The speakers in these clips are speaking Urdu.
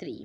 3।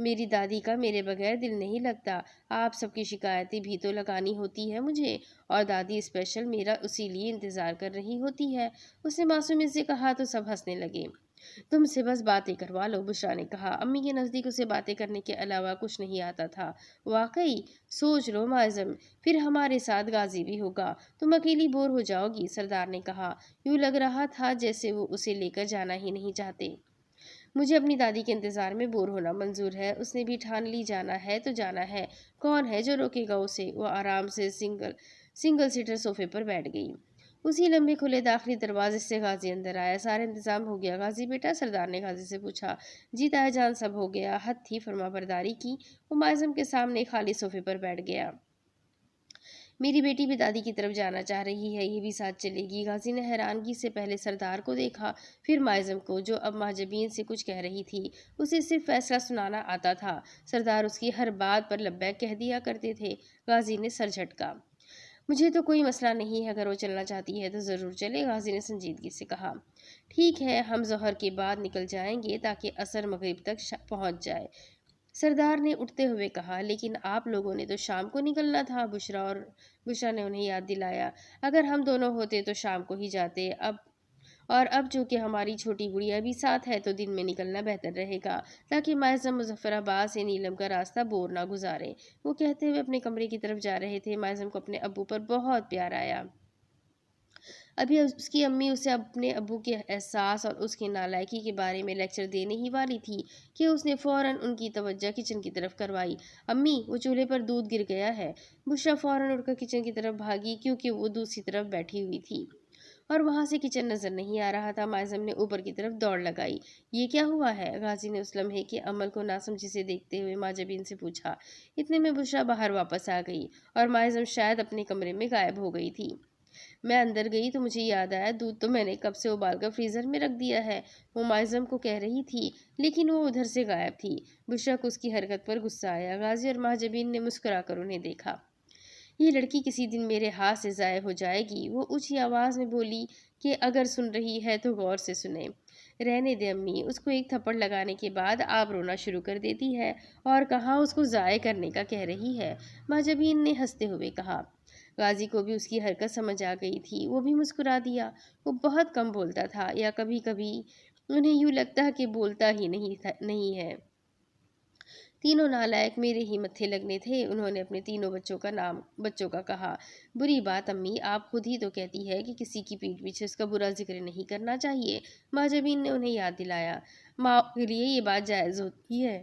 میری دادی کا میرے بغیر دل نہیں لگتا، آپ سب کی شکایتیں بھی تو لگانی ہوتی ہے مجھے، اور دادی اسپیشل میرا اسی لیے انتظار کر رہی ہوتی ہے۔ اس نے معصومیت سے کہا تو سب ہنسنے لگے۔ تم سے بس باتیں کروا لو، بشرا نے کہا۔ امی کے نزدیک اسے باتیں کرنے کے علاوہ کچھ نہیں آتا تھا۔ واقعی؟ سوچ لو معظم، پھر ہمارے ساتھ غازی بھی ہوگا، تم اکیلی بور ہو جاؤ گی، سردار نے کہا۔ یوں لگ رہا تھا جیسے وہ اسے لے کر جانا ہی نہیں چاہتے۔ مجھے اپنی دادی کے انتظار میں بور ہونا منظور ہے، اس نے بھی ٹھان لی جانا ہے تو جانا ہے، کون ہے جو روکے گا اسے؟ وہ آرام سے سنگل سیٹر صوفے پر بیٹھ گئی۔ اسی لمبے کھلے داخلی دروازے سے غازی اندر آیا۔ سارا انتظام ہو گیا غازی بیٹا؟ سردار نے غازی سے پوچھا۔ جی تایا جان، سب ہو گیا، حد تھی فرما برداری کی۔ وہ معظم کے سامنے خالی صوفے پر بیٹھ گیا۔ میری بیٹی بھی دادی کی طرف جانا چاہ رہی ہے، یہ بھی ساتھ چلے گی؟ غازی نے حیرانگی سے پہلے سردار کو دیکھا، پھر معظم کو، جو اب مہاجبین سے کچھ کہہ رہی تھی۔ اسے صرف فیصلہ سنانا آتا تھا، سردار اس کی ہر بات پر لبیک کہہ دیا کرتے تھے۔ غازی نے سر جھٹکا۔ مجھے تو کوئی مسئلہ نہیں ہے، اگر وہ چلنا چاہتی ہے تو ضرور چلے، غازی نے سنجیدگی سے کہا۔ ٹھیک ہے، ہم ظہر کے بعد نکل جائیں گے تاکہ عصر مغرب تک پہنچ جائے، سردار نے اٹھتے ہوئے کہا۔ لیکن آپ لوگوں نے تو شام کو نکلنا تھا، بشرا نے انہیں یاد دلایا۔ اگر ہم دونوں ہوتے تو شام کو ہی جاتے، اب چونکہ ہماری چھوٹی گڑیا بھی ساتھ ہے تو دن میں نکلنا بہتر رہے گا، تاکہ معظم مظفر آباد سے نیلم کا راستہ بور نہ گزارے۔ وہ کہتے ہوئے اپنے کمرے کی طرف جا رہے تھے۔ معظم کو اپنے ابو پر بہت پیار آیا۔ ابھی اس کی امی اسے اپنے ابو کے احساس اور اس کی نالائکی کے بارے میں لیکچر دینے ہی والی تھی کہ اس نے فوراً ان کی توجہ کچن کی طرف کروائی۔ امی، وہ چولہے پر دودھ گر گیا ہے۔ بشرا فوراً اٹھ کر کچن کی طرف بھاگی، کیونکہ وہ دوسری طرف بیٹھی ہوئی تھی اور وہاں سے کچن نظر نہیں آ رہا تھا۔ معظم نے اوپر کی طرف دوڑ لگائی۔ یہ کیا ہوا ہے؟ غازی نے اس لمحے کے عمل کو ناسمجھی سے دیکھتے ہوئے ماجبین سے پوچھا۔ اتنے میں بشرا باہر واپس آ گئی اور معظم شاید اپنے کمرے میں غائب ہو گئی تھی۔ میں اندر گئی تو مجھے یاد آیا، دودھ تو میں نے کب سے ابال کر فریزر میں رکھ دیا ہے، وہ معظم کو کہہ رہی تھی، لیکن وہ ادھر سے غائب تھی۔ بشرا کو اس کی حرکت پر غصہ آیا۔ غازی اور مہاجبین نے مسکرا کر انہیں دیکھا۔ یہ لڑکی کسی دن میرے ہاتھ سے ضائع ہو جائے گی، وہ اونچی آواز میں بولی، کہ اگر سن رہی ہے تو غور سے سنے۔ رہنے دے امی، اس کو ایک تھپڑ لگانے کے بعد آپ رونا شروع کر دیتی ہے، اور کہاں اس کو ضائع کرنے کا کہہ رہی ہے، مہاجبین نے ہنستے ہوئے کہا۔ غازی کو بھی اس کی حرکت سمجھ آ گئی تھی، وہ بھی مسکرا دیا۔ وہ بہت کم بولتا تھا، یا کبھی کبھی انہیں یوں لگتا کہ بولتا ہی نہیں ہے۔ تینوں نالائق میرے ہی متھے لگنے تھے، انہوں نے اپنے تینوں بچوں کا کہا۔ بری بات امی، آپ خود ہی تو کہتی ہے کہ کسی کی پیٹھ پیچھے اس کا برا ذکر نہیں کرنا چاہیے، مہاجبین نے انہیں یاد دلایا۔ ماں کے لیے یہ بات جائز ہوتی ہے۔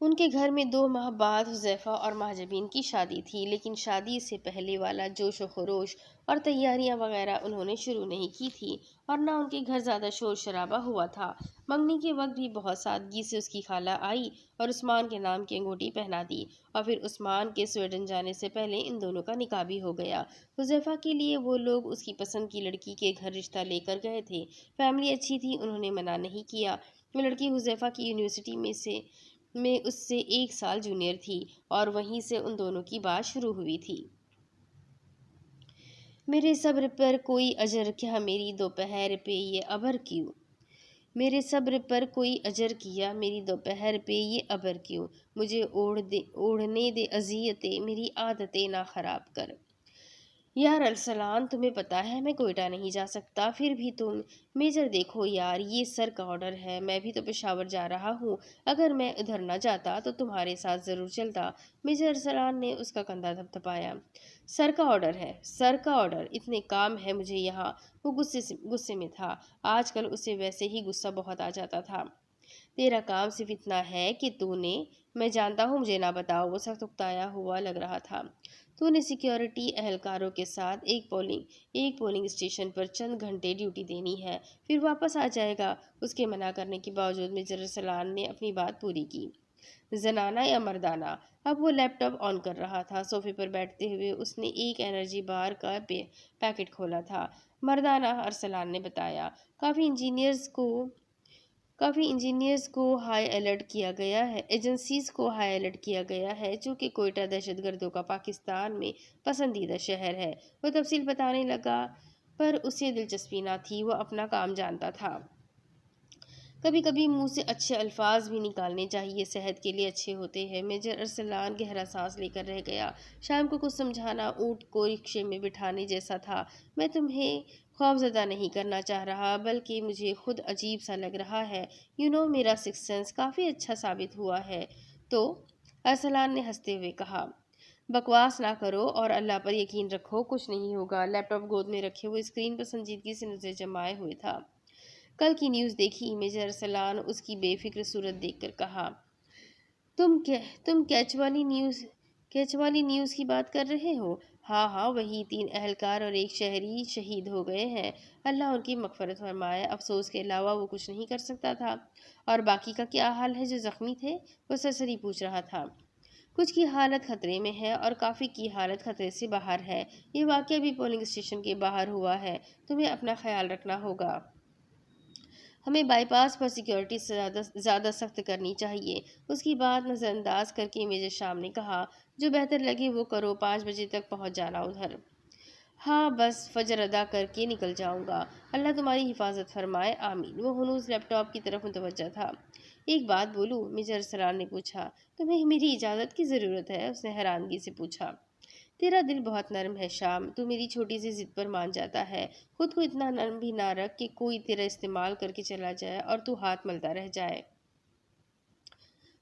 ان کے گھر میں 2 ماہ بعد حذیفہ اور مہاجبین کی شادی تھی، لیکن شادی سے پہلے والا جوش و خروش اور تیاریاں وغیرہ انہوں نے شروع نہیں کی تھی، اور نہ ان کے گھر زیادہ شور شرابہ ہوا تھا۔ منگنی کے وقت بھی بہت سادگی سے اس کی خالہ آئی اور عثمان کے نام کی انگوٹھی پہنا دی، اور پھر عثمان کے سویڈن جانے سے پہلے ان دونوں کا نکاح بھی ہو گیا۔ حذیفہ کے لیے وہ لوگ اس کی پسند کی لڑکی کے گھر رشتہ لے کر گئے تھے، فیملی اچھی تھی، انہوں نے منع نہیں کیا۔ وہ لڑکی حذیفہ کی یونیورسٹی میں اس سے 1 سال جونیئر تھی، اور وہیں سے ان دونوں کی بات شروع ہوئی تھی۔ میرے صبر پر کوئی اجر کیا میری دوپہر پہ یہ ابر کیوں؟ میرے صبر پر کوئی اجر کیا میری دوپہر پہ یہ ابر کیوں؟ مجھے اوڑھنے دے اذیتیں، میری عادتیں نہ خراب کر۔ یار ارسلان، تمہیں پتا ہے میں کوئٹہ نہیں جا سکتا، پھر بھی تم۔ میجر دیکھو یار، یہ سر کا آرڈر ہے، میں بھی تو پشاور جا رہا ہوں، اگر میں ادھر نہ جاتا تو تمہارے ساتھ ضرور چلتا۔ میجر ارسلان نے اس کا کندھا تھپتھپایا۔ سر کا آرڈر ہے، سر کا آرڈر، اتنے کام ہے مجھے یہاں۔ وہ غصے میں تھا، آج کل اسے ویسے ہی غصہ بہت آ جاتا تھا۔ تیرا کام صرف اتنا ہے کہ میں جانتا ہوں، مجھے نہ بتاؤ، وہ سخت اکتایا ہوا لگ رہا تھا۔ تو نے سیکیورٹی اہلکاروں کے ساتھ ایک پولنگ اسٹیشن پر چند گھنٹے ڈیوٹی دینی ہے، پھر واپس آ جائے گا۔ اس کے منع کرنے کے باوجود میجر ارسلان نے اپنی بات پوری کی۔ زنانہ یا مردانہ؟ اب وہ لیپ ٹاپ آن کر رہا تھا، صوفے پر بیٹھتے ہوئے اس نے ایک انرجی بار کا پیکٹ کھولا تھا۔ مردانہ، ارسلان نے بتایا۔ کافی انجینئرز کو ہائی الرٹ کیا گیا ہے، ایجنسیز کو ہائی الرٹ کیا گیا ہے، چونکہ کوئٹہ دہشت گردوں کا پاکستان میں پسندیدہ شہر ہے۔ وہ تفصیل بتانے لگا، پر اسے دلچسپی نہ تھی، وہ اپنا کام جانتا تھا۔ کبھی کبھی منہ سے اچھے الفاظ بھی نکالنے چاہیے، صحت کے لیے اچھے ہوتے ہیں۔ میجر ارسلان گہرا سانس لے کر رہ گیا۔ شام کو کچھ سمجھانا اونٹ کو رکشے میں بٹھانے جیسا تھا۔ میں تمہیں خوفزدہ نہیں کرنا چاہ رہا، بلکہ مجھے خود عجیب سا لگ رہا ہے۔ میرا سکس سینس کافی اچھا ثابت ہوا ہے۔ تو ارسلان نے ہنستے ہوئے کہا، بکواس نہ کرو اور اللہ پر یقین رکھو، کچھ نہیں ہوگا۔ لیپ ٹاپ گود میں رکھے ہوئے اسکرین پر سنجیدگی سے نظر جمائے ہوئے تھا۔ کل کی نیوز دیکھی؟ میجر ارسلان اس کی بے فکر صورت دیکھ کر کہا۔ تم کیچ والی نیوز کی بات کر رہے ہو؟ ہاں، وہی 3 اہلکار اور 1 شہری شہید ہو گئے ہیں۔ اللہ ان کی مغفرت فرمائے۔ افسوس کے علاوہ وہ کچھ نہیں کر سکتا تھا۔ اور باقی کا کیا حال ہے جو زخمی تھے؟ وہ سرسری پوچھ رہا تھا۔ کچھ کی حالت خطرے میں ہے اور کافی کی حالت خطرے سے باہر ہے۔ یہ واقعہ بھی پولنگ اسٹیشن کے باہر ہوا ہے۔ تمہیں اپنا خیال رکھنا ہوگا۔ ہمیں بائی پاس پر سیکیورٹی زیادہ سخت کرنی چاہیے۔ اس کی بات نظر انداز کر کے میجر شام نے کہا، جو بہتر لگے وہ کرو، 5 بجے تک پہنچ جانا ادھر۔ ہاں، بس فجر ادا کر کے نکل جاؤں گا۔ اللہ تمہاری حفاظت فرمائے، آمین۔ وہ ہنوز لیپ ٹاپ کی طرف متوجہ تھا۔ ایک بات بولوں؟ میجر ارسلان نے پوچھا۔ تمہیں میری اجازت کی ضرورت ہے؟ اس نے حیرانگی سے پوچھا۔ تیرا دل بہت نرم ہے شام، تو میری چھوٹی سی ضد پر مان جاتا ہے۔ خود کو اتنا نرم بھی نہ رکھ کہ کوئی تیرا استعمال کر کے چلا جائے اور تو ہاتھ ملتا رہ جائے۔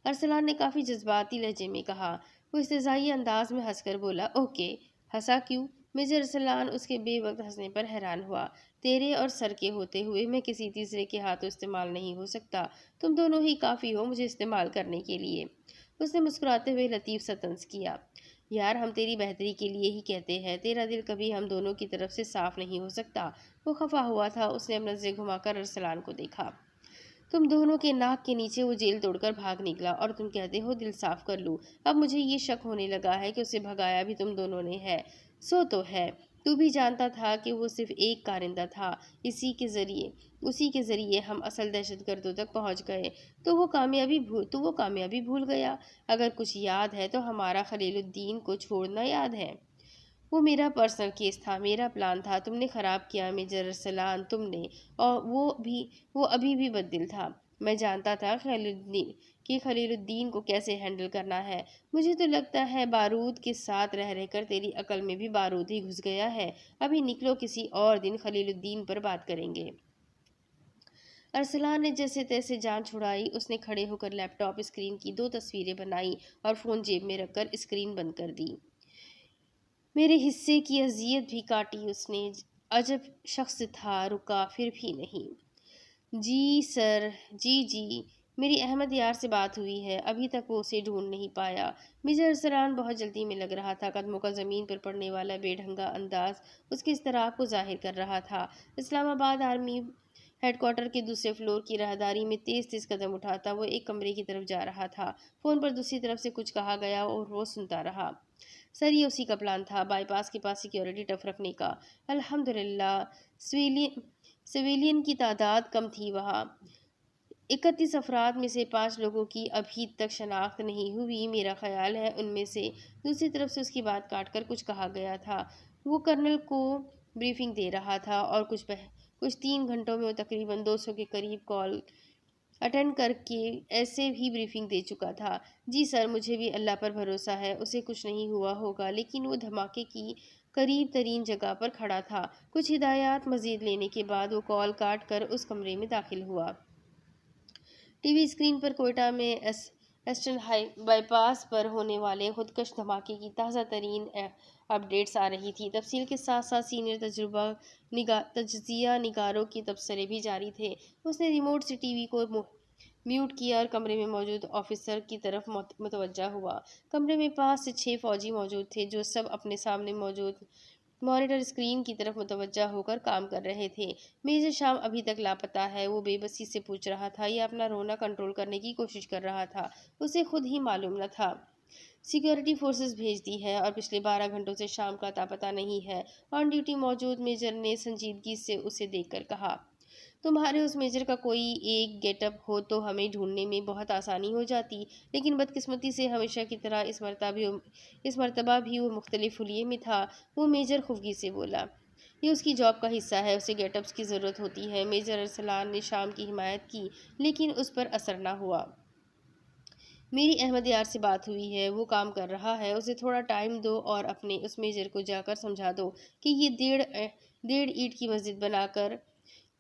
ارسلان نے کافی جذباتی لہجے میں کہا۔ وہ استہزائی انداز میں ہنس کر بولا، اوکے۔ ہنسا کیوں؟ میجر ارسلان اس کے بے وقت ہنسنے پر حیران ہوا۔ تیرے اور سر کے ہوتے ہوئے میں کسی تیسرے کے ہاتھوں استعمال نہیں ہو سکتا۔ تم دونوں ہی کافی ہو مجھے استعمال کرنے کے لیے۔ اس نے مسکراتے ہوئے لطیف سا طنز کیا۔ یار، ہم تیری بہتری کے لیے ہی کہتے ہیں، تیرا دل کبھی ہم دونوں کی طرف سے صاف نہیں ہو سکتا۔ وہ خفا ہوا تھا۔ اس نے نظریں گھما کر ارسلان کو دیکھا۔ تم دونوں کے ناک کے نیچے وہ جیل توڑ کر بھاگ نکلا اور تم کہتے ہو دل صاف کر لوں۔ اب مجھے یہ شک ہونے لگا ہے کہ اسے بھگایا بھی تم دونوں نے ہے۔ سو تو ہے، تو بھی جانتا تھا کہ وہ صرف ایک کارندہ تھا، اسی کے ذریعے ہم اصل دہشت گردوں تک پہنچ گئے۔ تو وہ کامیابی بھول گیا۔ اگر کچھ یاد ہے تو ہمارا خلیل الدین کو چھوڑنا یاد ہے۔ وہ میرا پرسنل کیس تھا، میرا پلان تھا، تم نے خراب کیا میجر ارسلان، تم نے۔ اور وہ ابھی بھی بددل تھا۔ میں جانتا تھا کہ خلیل الدین کو کیسے ہینڈل کرنا ہے۔ مجھے تو لگتا ہے بارود کے ساتھ رہ کر تیری عقل میں بھی بارود ہی گھس گیا ہے۔ ابھی نکلو، کسی اور دن خلیل الدین پر بات کریں گے۔ ارسلان نے جیسے تیسے جان چھڑائی۔ اس نے کھڑے ہو کر لیپ ٹاپ اسکرین کی 2 تصویریں بنائیں اور فون جیب میں رکھ کر اسکرین بند کر دی۔ میرے حصے کی اذیت بھی کاٹی اس نے۔ عجب شخص تھا، رکا پھر بھی نہیں۔ جی سر، جی، میری احمد یار سے بات ہوئی ہے، ابھی تک وہ اسے ڈھونڈ نہیں پایا۔ میجر ارسلان بہت جلدی میں لگ رہا تھا۔ قدموں کا زمین پر پڑنے والا بے ڈھنگا انداز اس کے اضطراب کو ظاہر کر رہا تھا۔ اسلام آباد آرمی ہیڈ کوارٹر کے دوسرے فلور کی راہداری میں تیز قدم اٹھاتا وہ ایک کمرے کی طرف جا رہا تھا۔ فون پر دوسری طرف سے کچھ کہا گیا اور وہ سنتا رہا۔ سر، یہ اسی کا پلان تھا، بائی پاس کے پاس سیکیورٹی ٹف رکھنے کا۔ الحمدللہ، سویلین کی تعداد کم تھی وہاں۔ 31 افراد میں سے 5 لوگوں کی ابھی تک شناخت نہیں ہوئی۔ میرا خیال ہے ان میں سے۔ دوسری طرف سے اس کی بات کاٹ کر کچھ کہا گیا تھا۔ وہ کرنل کو بریفنگ دے رہا تھا اور کچھ 3 گھنٹوں میں وہ تقریباً 200 کے قریب کال اٹینڈ کر کے ایسے بھی بریفنگ دے چکا تھا۔ جی سر، مجھے بھی اللہ پر بھروسہ ہے اسے کچھ نہیں ہوا ہوگا، لیکن وہ دھماکے کی قریب ترین جگہ پر کھڑا تھا۔ کچھ ہدایات مزید لینے کے بعد وہ کال کاٹ کر اس کمرے میں داخل ہوا۔ ٹی وی اسکرین پر کوئٹہ میں ایسٹرن بائی پاس پر ہونے والے خودکش دھماکے کی تازہ ترین اپ ڈیٹس آ رہی تھی۔ تفصیل کے ساتھ ساتھ سینئر تجزیہ نگاروں کے تبصرے بھی جاری تھے۔ اس نے ریموٹ سے ٹی وی کو میوٹ کیا اور کمرے میں موجود آفیسر کی طرف متوجہ ہوا۔ کمرے میں 5 سے 6 فوجی موجود تھے جو سب اپنے سامنے موجود مانیٹر اسکرین کی طرف متوجہ ہو کر کام کر رہے تھے۔ میجر شام ابھی تک لاپتہ ہے، وہ بے بسی سے پوچھ رہا تھا یا اپنا رونا کنٹرول کرنے کی کوشش کر رہا تھا، اسے خود ہی معلوم نہ تھا۔ سیکیورٹی فورسز بھیج دی ہے اور پچھلے 12 گھنٹوں سے شام کا اتا پتہ نہیں ہے۔ آن ڈیوٹی موجود میجر نے سنجیدگی سے اسے دیکھ کر کہا، تمہارے اس میجر کا کوئی ایک گیٹ اپ ہو تو ہمیں ڈھونڈنے میں بہت آسانی ہو جاتی، لیکن بدقسمتی سے ہمیشہ کی طرح اس مرتبہ بھی وہ مختلف حلیے میں تھا۔ وہ میجر خفگی سے بولا، یہ اس کی جاب کا حصہ ہے، اسے گیٹ اپس کی ضرورت ہوتی ہے۔ میجر ارسلان نے شام کی حمایت کی لیکن اس پر اثر نہ ہوا۔ میری احمد یار سے بات ہوئی ہے، وہ کام کر رہا ہے، اسے تھوڑا ٹائم دو اور اپنے اس میجر کو جا کر سمجھا دو کہ یہ ڈیڑھ اینٹ کی مسجد بنا کر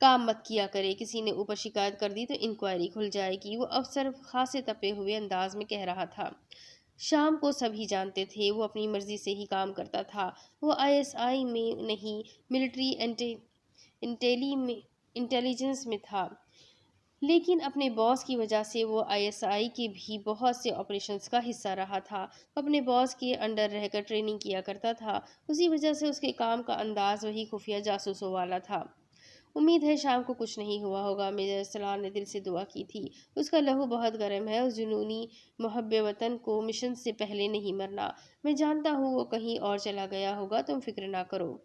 کام مت کیا کرے۔ کسی نے اوپر شکایت کر دی تو انکوائری کھل جائے گی، وہ افسر خاصے تپے ہوئے انداز میں کہہ رہا تھا۔ شام کو سب ہی جانتے تھے وہ اپنی مرضی سے ہی کام کرتا تھا، وہ ISI میں نہیں ملٹری انٹیلیجنس میں تھا، لیکن اپنے باس کی وجہ سے وہ ISI کے بھی بہت سے آپریشنز کا حصہ رہا تھا۔ وہ اپنے باس کے انڈر رہ کر ٹریننگ کیا کرتا تھا، اسی وجہ سے اس کے کام کا انداز وہی خفیہ جاسوسوں والا تھا۔ امید ہے شام کو کچھ نہیں ہوا ہوگا، میجر ارسلان نے دل سے دعا کی تھی۔ اس کا لہو بہت گرم ہے، اس جنونی محب وطن کو مشن سے پہلے نہیں مرنا۔ میں جانتا ہوں وہ کہیں اور چلا گیا ہوگا، تم فکر نہ کرو۔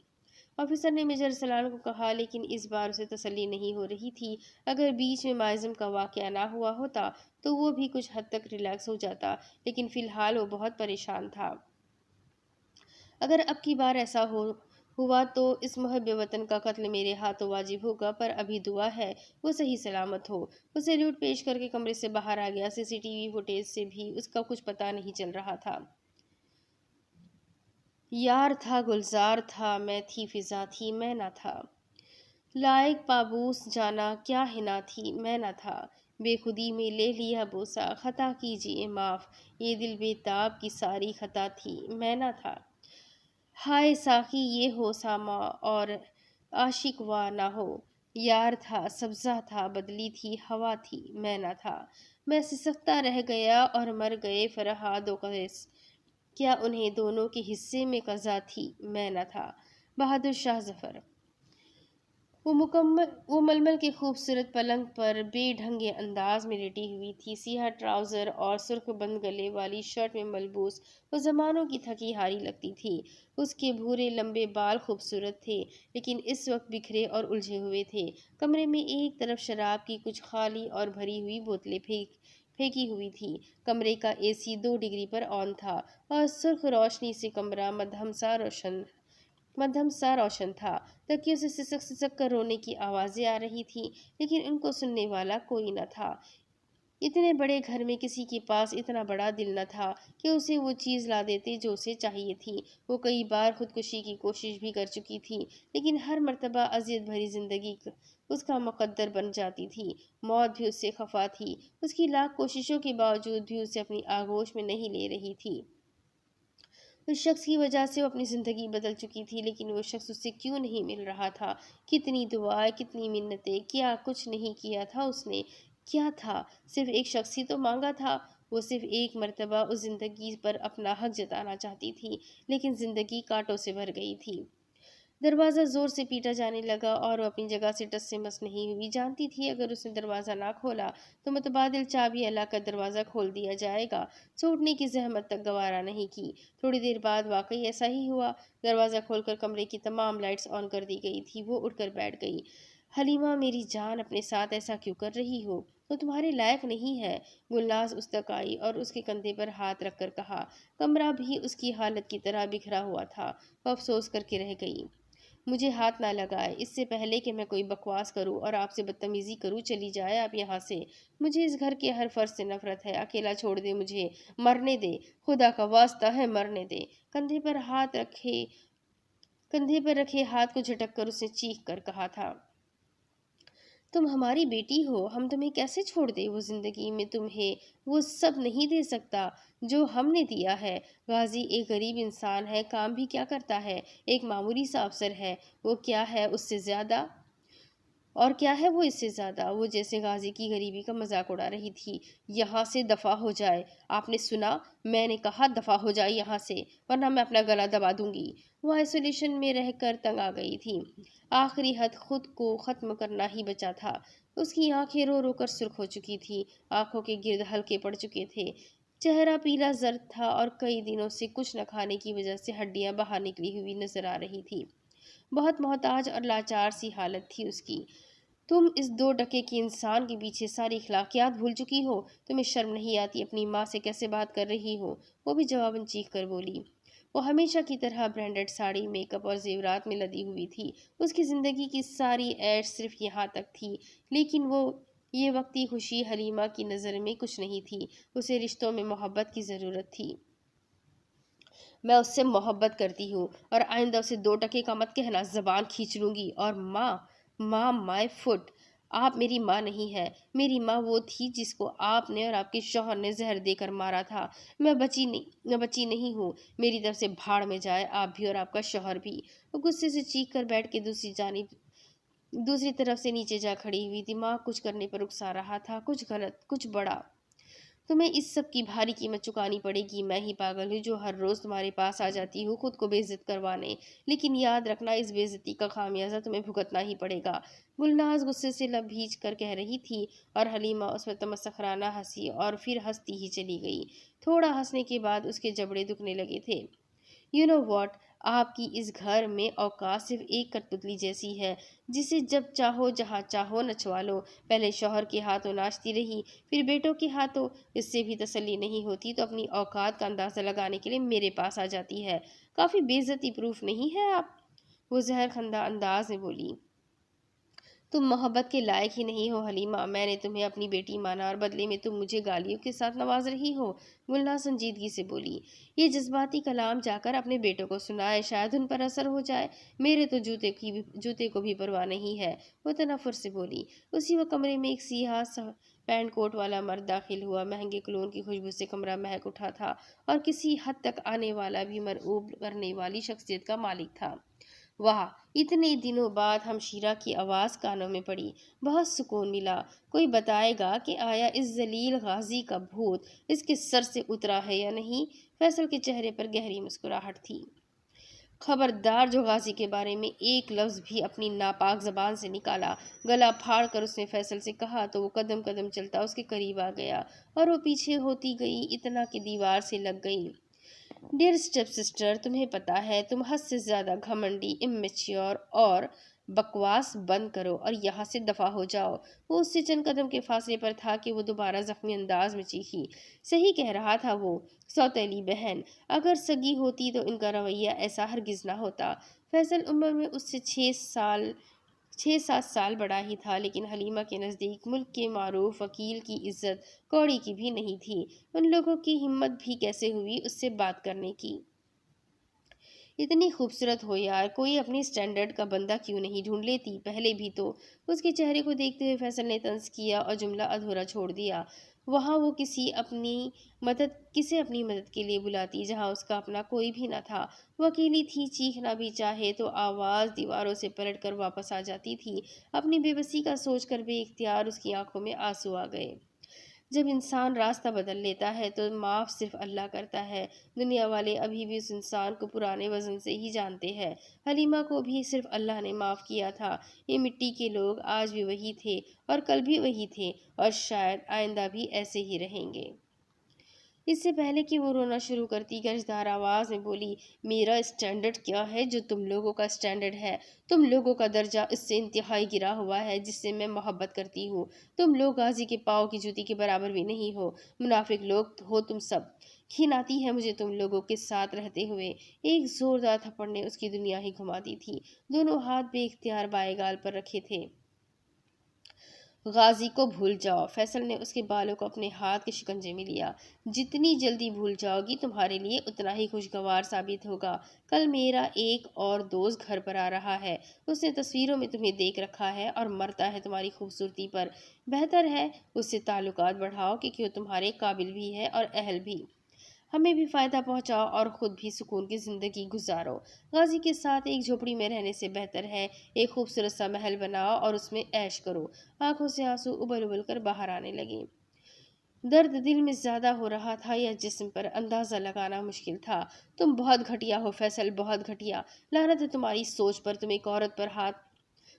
آفیسر نے میجر ارسلان کو کہا، لیکن اس بار اسے تسلی نہیں ہو رہی تھی۔ اگر بیچ میں مائزم کا واقعہ نہ ہوا ہوتا تو وہ بھی کچھ حد تک ریلیکس ہو جاتا، لیکن فی الحال وہ بہت پریشان تھا۔ اگر اب کی بار ایسا ہوا تو اس محب وطن کا قتل میرے ہاتھوں واجب ہوگا، پر ابھی دعا ہے وہ صحیح سلامت ہو۔ وہ سیلیوٹ پیش کر کے کمرے سے باہر آ گیا۔ CCTV فوٹیج سے بھی اس کا کچھ پتہ نہیں چل رہا تھا۔ یار تھا، گلزار تھا، میں تھی، فضا تھی، میں نہ تھا۔ لائق پابوس جانا کیا حنا تھی، میں نہ تھا۔ بے خودی میں لے لیا بوسہ، خطا کیجیے معاف، یہ دل بے تاب کی ساری خطا تھی، میں نہ تھا۔ ہائے ساقی یہ ہو ساما اور عاشق وا نہ ہو۔ یار تھا، سبزہ تھا، بدلی تھی، ہوا تھی، میں نہ تھا۔ میں سسکتا رہ گیا اور مر گئے فرہاد و قیس، کیا انہیں دونوں کے حصے میں قضا تھی، میں نہ تھا۔ بہادر شاہ ظفر۔ وہ ململ کے خوبصورت پلنگ پر بے ڈھنگے انداز میں لیٹی ہوئی تھی، سیاہ ٹراؤزر اور سرخ بند گلے والی شرٹ میں ملبوس وہ زمانوں کی تھکی ہاری لگتی تھی۔ اس کے بھورے لمبے بال خوبصورت تھے، لیکن اس وقت بکھرے اور الجھے ہوئے تھے۔ کمرے میں ایک طرف شراب کی کچھ خالی اور بھری ہوئی بوتلیں پھینکی ہوئی تھی۔ کمرے کا AC 2 ڈگری پر آن تھا اور سرخ روشنی سے کمرہ مدھم سا روشن تھا۔ تکیوں سے سسک سسک کر رونے کی آوازیں آ رہی تھیں، لیکن ان کو سننے والا کوئی نہ تھا۔ اتنے بڑے گھر میں کسی کے پاس اتنا بڑا دل نہ تھا کہ اسے وہ چیز لا دیتے جو اسے چاہیے تھی۔ وہ کئی بار خودکشی کی کوشش بھی کر چکی تھی، لیکن ہر مرتبہ اذیت بھری زندگی اس کا مقدر بن جاتی تھی۔ موت بھی اس سے خفا تھی، اس کی لاکھ کوششوں کے باوجود بھی اسے اپنی آغوش میں نہیں لے رہی تھی۔ اس شخص کی وجہ سے وہ اپنی زندگی بدل چکی تھی، لیکن وہ شخص اس سے کیوں نہیں مل رہا تھا؟ کتنی دعائیں، کتنی منتیں، کیا کچھ نہیں کیا تھا اس نے؟ کیا تھا؟ صرف ایک شخص ہی تو مانگا تھا۔ وہ صرف ایک مرتبہ اس زندگی پر اپنا حق جتانا چاہتی تھی، لیکن زندگی کانٹوں سے بھر گئی تھی۔ دروازہ زور سے پیٹا جانے لگا اور وہ اپنی جگہ سے ٹس سے مس نہیں ہوئی۔ جانتی تھی اگر اس نے دروازہ نہ کھولا تو متبادل چابیاں لا کر دروازہ کھول دیا جائے گا۔ سوٹنے کی زحمت تک گوارا نہیں کی۔ تھوڑی دیر بعد واقعی ایسا ہی ہوا۔ دروازہ کھول کر کمرے کی تمام لائٹس آن کر دی گئی تھی۔ وہ اٹھ کر بیٹھ گئی۔ حلیمہ میری جان، اپنے ساتھ ایسا کیوں کر رہی ہو؟ وہ تمہارے لائق نہیں ہے۔ گلناز اس تک آئی اور اس کے کندھے پر ہاتھ رکھ کر کہا۔ کمرہ بھی اس کی حالت کی طرح بکھرا ہوا تھا۔ وہ افسوس کر کے رہ گئی۔ مجھے ہاتھ نہ لگائے، اس سے پہلے کہ میں کوئی بکواس کروں اور آپ سے بدتمیزی کروں، چلی جائے آپ یہاں سے۔ مجھے اس گھر کے ہر فرد سے نفرت ہے، اکیلا چھوڑ دے مجھے، مرنے دے، خدا کا واسطہ ہے مرنے دے۔ کندھے پر رکھے ہاتھ کو جھٹک کر اس نے چیخ کر کہا تھا۔ تم ہماری بیٹی ہو، ہم تمہیں کیسے چھوڑ دیں؟ وہ زندگی میں تمہیں وہ سب نہیں دے سکتا جو ہم نے دیا ہے۔ غازی ایک غریب انسان ہے، کام بھی کیا کرتا ہے، ایک معمولی سا افسر ہے۔ وہ کیا ہے اس سے زیادہ؟ اور کیا ہے وہ اس سے زیادہ؟ وہ جیسے غازی کی غریبی کا مذاق اڑا رہی تھی۔ یہاں سے دفع ہو جائے، آپ نے سنا؟ میں نے کہا دفع ہو جائے یہاں سے، ورنہ میں اپنا گلا دبا دوں گی۔ وہ آئسولیشن میں رہ کر تنگ آ گئی تھی۔ آخری حد خود کو ختم کرنا ہی بچا تھا۔ اس کی آنکھیں رو رو کر سرخ ہو چکی تھی، آنکھوں کے گرد حلقے پڑ چکے تھے، چہرہ پیلا زرد تھا اور کئی دنوں سے کچھ نہ کھانے کی وجہ سے ہڈیاں باہر نکلی ہوئی نظر آ رہی تھی۔ بہت محتاج اور لاچار سی حالت تھی اس کی۔ تم اس 2 کے انسان کے پیچھے ساری اخلاقیات بھول چکی ہو؟ تمہیں شرم نہیں آتی؟ اپنی ماں سے کیسے بات کر رہی ہو؟ وہ بھی جواباً چیخ کر بولی۔ وہ ہمیشہ کی طرح برانڈڈ ساڑی، میک اپ اور زیورات میں لدی ہوئی تھی۔ اس کی زندگی کی ساری عیش صرف یہاں تک تھی، لیکن وہ یہ وقتی خوشی حلیمہ کی نظر میں کچھ نہیں تھی۔ اسے رشتوں میں محبت کی ضرورت تھی۔ میں اس سے محبت کرتی ہوں اور آئندہ اسے 2 کا مت کہنا، زبان کھینچ لوں گی۔ اور ماں مائی فٹ، آپ میری ماں نہیں ہے۔ میری ماں وہ تھی جس کو آپ نے اور آپ کے شوہر نے زہر دے کر مارا تھا۔ میں بچی نہیں ہوں۔ میری طرف سے بھاڑ میں جائے، آپ بھی اور آپ کا شوہر بھی۔ وہ غصے سے چیخ کر بیٹھ کے دوسری طرف سے نیچے جا کھڑی ہوئی تھی۔ ماں کچھ کرنے پر اکسا رہا تھا، کچھ غلط، کچھ بڑا۔ تمہیں اس سب کی بھاری قیمت چکانی پڑے گی۔ میں ہی پاگل ہوں جو ہر روز تمہارے پاس آ جاتی ہوں خود کو بے عزت کروانے، لیکن یاد رکھنا اس بے عزتی کا خامیازہ تمہیں بھگتنا ہی پڑے گا۔ گلناز غصے سے لب بھیج کر کہہ رہی تھی اور حلیمہ اس پر تمسخرانہ ہنسی اور پھر ہنستی ہی چلی گئی۔ تھوڑا ہنسنے کے بعد اس کے جبڑے دکھنے لگے تھے۔ یو نو واٹ، آپ کی اس گھر میں اوقات صرف ایک کٹپتلی جیسی ہے جسے جب چاہو جہاں چاہو نچوا لو۔ پہلے شوہر کے ہاتھوں ناچتی رہی، پھر بیٹوں کے ہاتھوں۔ اس سے بھی تسلی نہیں ہوتی تو اپنی اوقات کا اندازہ لگانے کے لیے میرے پاس آ جاتی ہے۔ کافی بے عزتی پروف نہیں ہے آپ؟ وہ زہر خندہ انداز میں بولی۔ تم محبت کے لائق ہی نہیں ہو حلیمہ۔ میں نے تمہیں اپنی بیٹی مانا اور بدلے میں تم مجھے گالیوں کے ساتھ نواز رہی ہو۔ گلناز سنجیدگی سے بولی۔ یہ جذباتی کلام جا کر اپنے بیٹوں کو سنائے، شاید ان پر اثر ہو جائے۔ میرے تو جوتے کو بھی پرواہ نہیں ہے، وہ تنفر سے بولی۔ اسی وقت کمرے میں ایک سیاہ پینٹ کوٹ والا مرد داخل ہوا۔ مہنگے کلون کی خوشبو سے کمرہ مہک اٹھا تھا اور کسی حد تک آنے والا بھی مرعوب کرنے والی شخصیت کا مالک تھا۔ واہ، اتنے دنوں بعد ہمشیرہ کی آواز کانوں میں پڑی۔ بہت سکون ملا۔ کوئی بتائے گا کہ آیا اس ذلیل غازی کا بھوت اس کے سر سے اترا ہے یا نہیں؟ فیصل کے چہرے پر گہری مسکراہٹ تھی۔ خبردار جو غازی کے بارے میں ایک لفظ بھی اپنی ناپاک زبان سے نکالا۔ گلا پھاڑ کر اس نے فیصل سے کہا تو وہ قدم قدم چلتا اس کے قریب آ گیا اور وہ پیچھے ہوتی گئی، اتنا کہ دیوار سے لگ گئی۔ ڈیئر اسٹیپ سسٹر، تمہیں پتا ہے تم حد سے زیادہ گھمنڈی، اممیچیور اور بکواس بند کرو اور یہاں سے دفع ہو جاؤ۔ وہ اس سے چند قدم کے فاصلے پر تھا کہ وہ دوبارہ زخمی انداز میں چیخی۔ صحیح کہہ رہا تھا وہ، سوتیلی بہن۔ اگر سگی ہوتی تو ان کا رویہ ایسا ہرگز نہ ہوتا۔ فیصل عمر میں اس سے 6-7 سال بڑا ہی تھا، لیکن حلیمہ کے نزدیک ملک کے معروف وکیل کی عزت کوڑی کی بھی نہیں تھی۔ ان لوگوں کی ہمت بھی کیسے ہوئی اس سے بات کرنے کی؟ اتنی خوبصورت ہو یار، کوئی اپنی سٹینڈرڈ کا بندہ کیوں نہیں ڈھونڈ لیتی؟ پہلے بھی تو۔ اس کے چہرے کو دیکھتے ہوئے فیصل نے طنز کیا اور جملہ ادھورا چھوڑ دیا۔ وہاں وہ کسے اپنی مدد کے لیے بلاتی جہاں اس کا اپنا کوئی بھی نہ تھا؟ وہ اکیلی تھی، چیخنا بھی چاہے تو آواز دیواروں سے پلٹ کر واپس آ جاتی تھی۔ اپنی بے بسی کا سوچ کر بے اختیار اس کی آنکھوں میں آنسو آ گئے۔ جب انسان راستہ بدل لیتا ہے تو معاف صرف اللہ کرتا ہے۔ دنیا والے ابھی بھی اس انسان کو پرانے وزن سے ہی جانتے ہیں۔ حلیمہ کو بھی صرف اللہ نے معاف کیا تھا۔ یہ مٹی کے لوگ آج بھی وہی تھے اور کل بھی وہی تھے اور شاید آئندہ بھی ایسے ہی رہیں گے۔ اس سے پہلے کہ وہ رونا شروع کرتی، گرجدار آواز میں بولی، میرا اسٹینڈرڈ کیا ہے جو تم لوگوں کا اسٹینڈرڈ ہے؟ تم لوگوں کا درجہ اس سے انتہائی گرا ہوا ہے جس سے میں محبت کرتی ہوں۔ تم لوگ غازی کے پاؤں کی جوتی کے برابر بھی نہیں ہو۔ منافق لوگ ہو تم سب۔ گھن آتی ہے مجھے تم لوگوں کے ساتھ رہتے ہوئے۔ ایک زوردار تھپڑ نے اس کی دنیا ہی گھما دی تھی۔ دونوں ہاتھ بے اختیار بائیں گال پر رکھے تھے۔ غازی کو بھول جاؤ۔ فیصل نے اس کے بالوں کو اپنے ہاتھ کے شکنجے میں لیا۔ جتنی جلدی بھول جاؤ گی تمہارے لیے اتنا ہی خوشگوار ثابت ہوگا۔ کل میرا ایک اور دوست گھر پر آ رہا ہے۔ اس نے تصویروں میں تمہیں دیکھ رکھا ہے اور مرتا ہے تمہاری خوبصورتی پر۔ بہتر ہے اس سے تعلقات بڑھاؤ کیونکہ وہ تمہارے قابل بھی ہے اور اہل بھی۔ ہمیں بھی فائدہ پہنچاؤ اور خود بھی سکون کی زندگی گزارو۔ غازی کے ساتھ ایک جھوپڑی میں رہنے سے بہتر ہے ایک خوبصورت سا محل بناؤ اور اس میں عیش کرو۔ آنکھوں سے آنسو ابل ابل کر باہر آنے لگے۔ درد دل میں زیادہ ہو رہا تھا یا جسم پر، اندازہ لگانا مشکل تھا۔ تم بہت گھٹیا ہو فیصل، بہت گھٹیا۔ لعنت ہے تمہاری سوچ پر، تم ایک عورت پر ہاتھ۔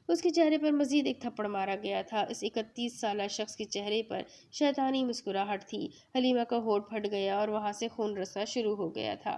اس کے چہرے پر مزید ایک تھپڑ مارا گیا تھا۔ اس 31 سالہ شخص کے چہرے پر شیطانی مسکراہٹ تھی۔ حلیمہ کا ہونٹ پھٹ گیا اور وہاں سے خون رسنا شروع ہو گیا تھا۔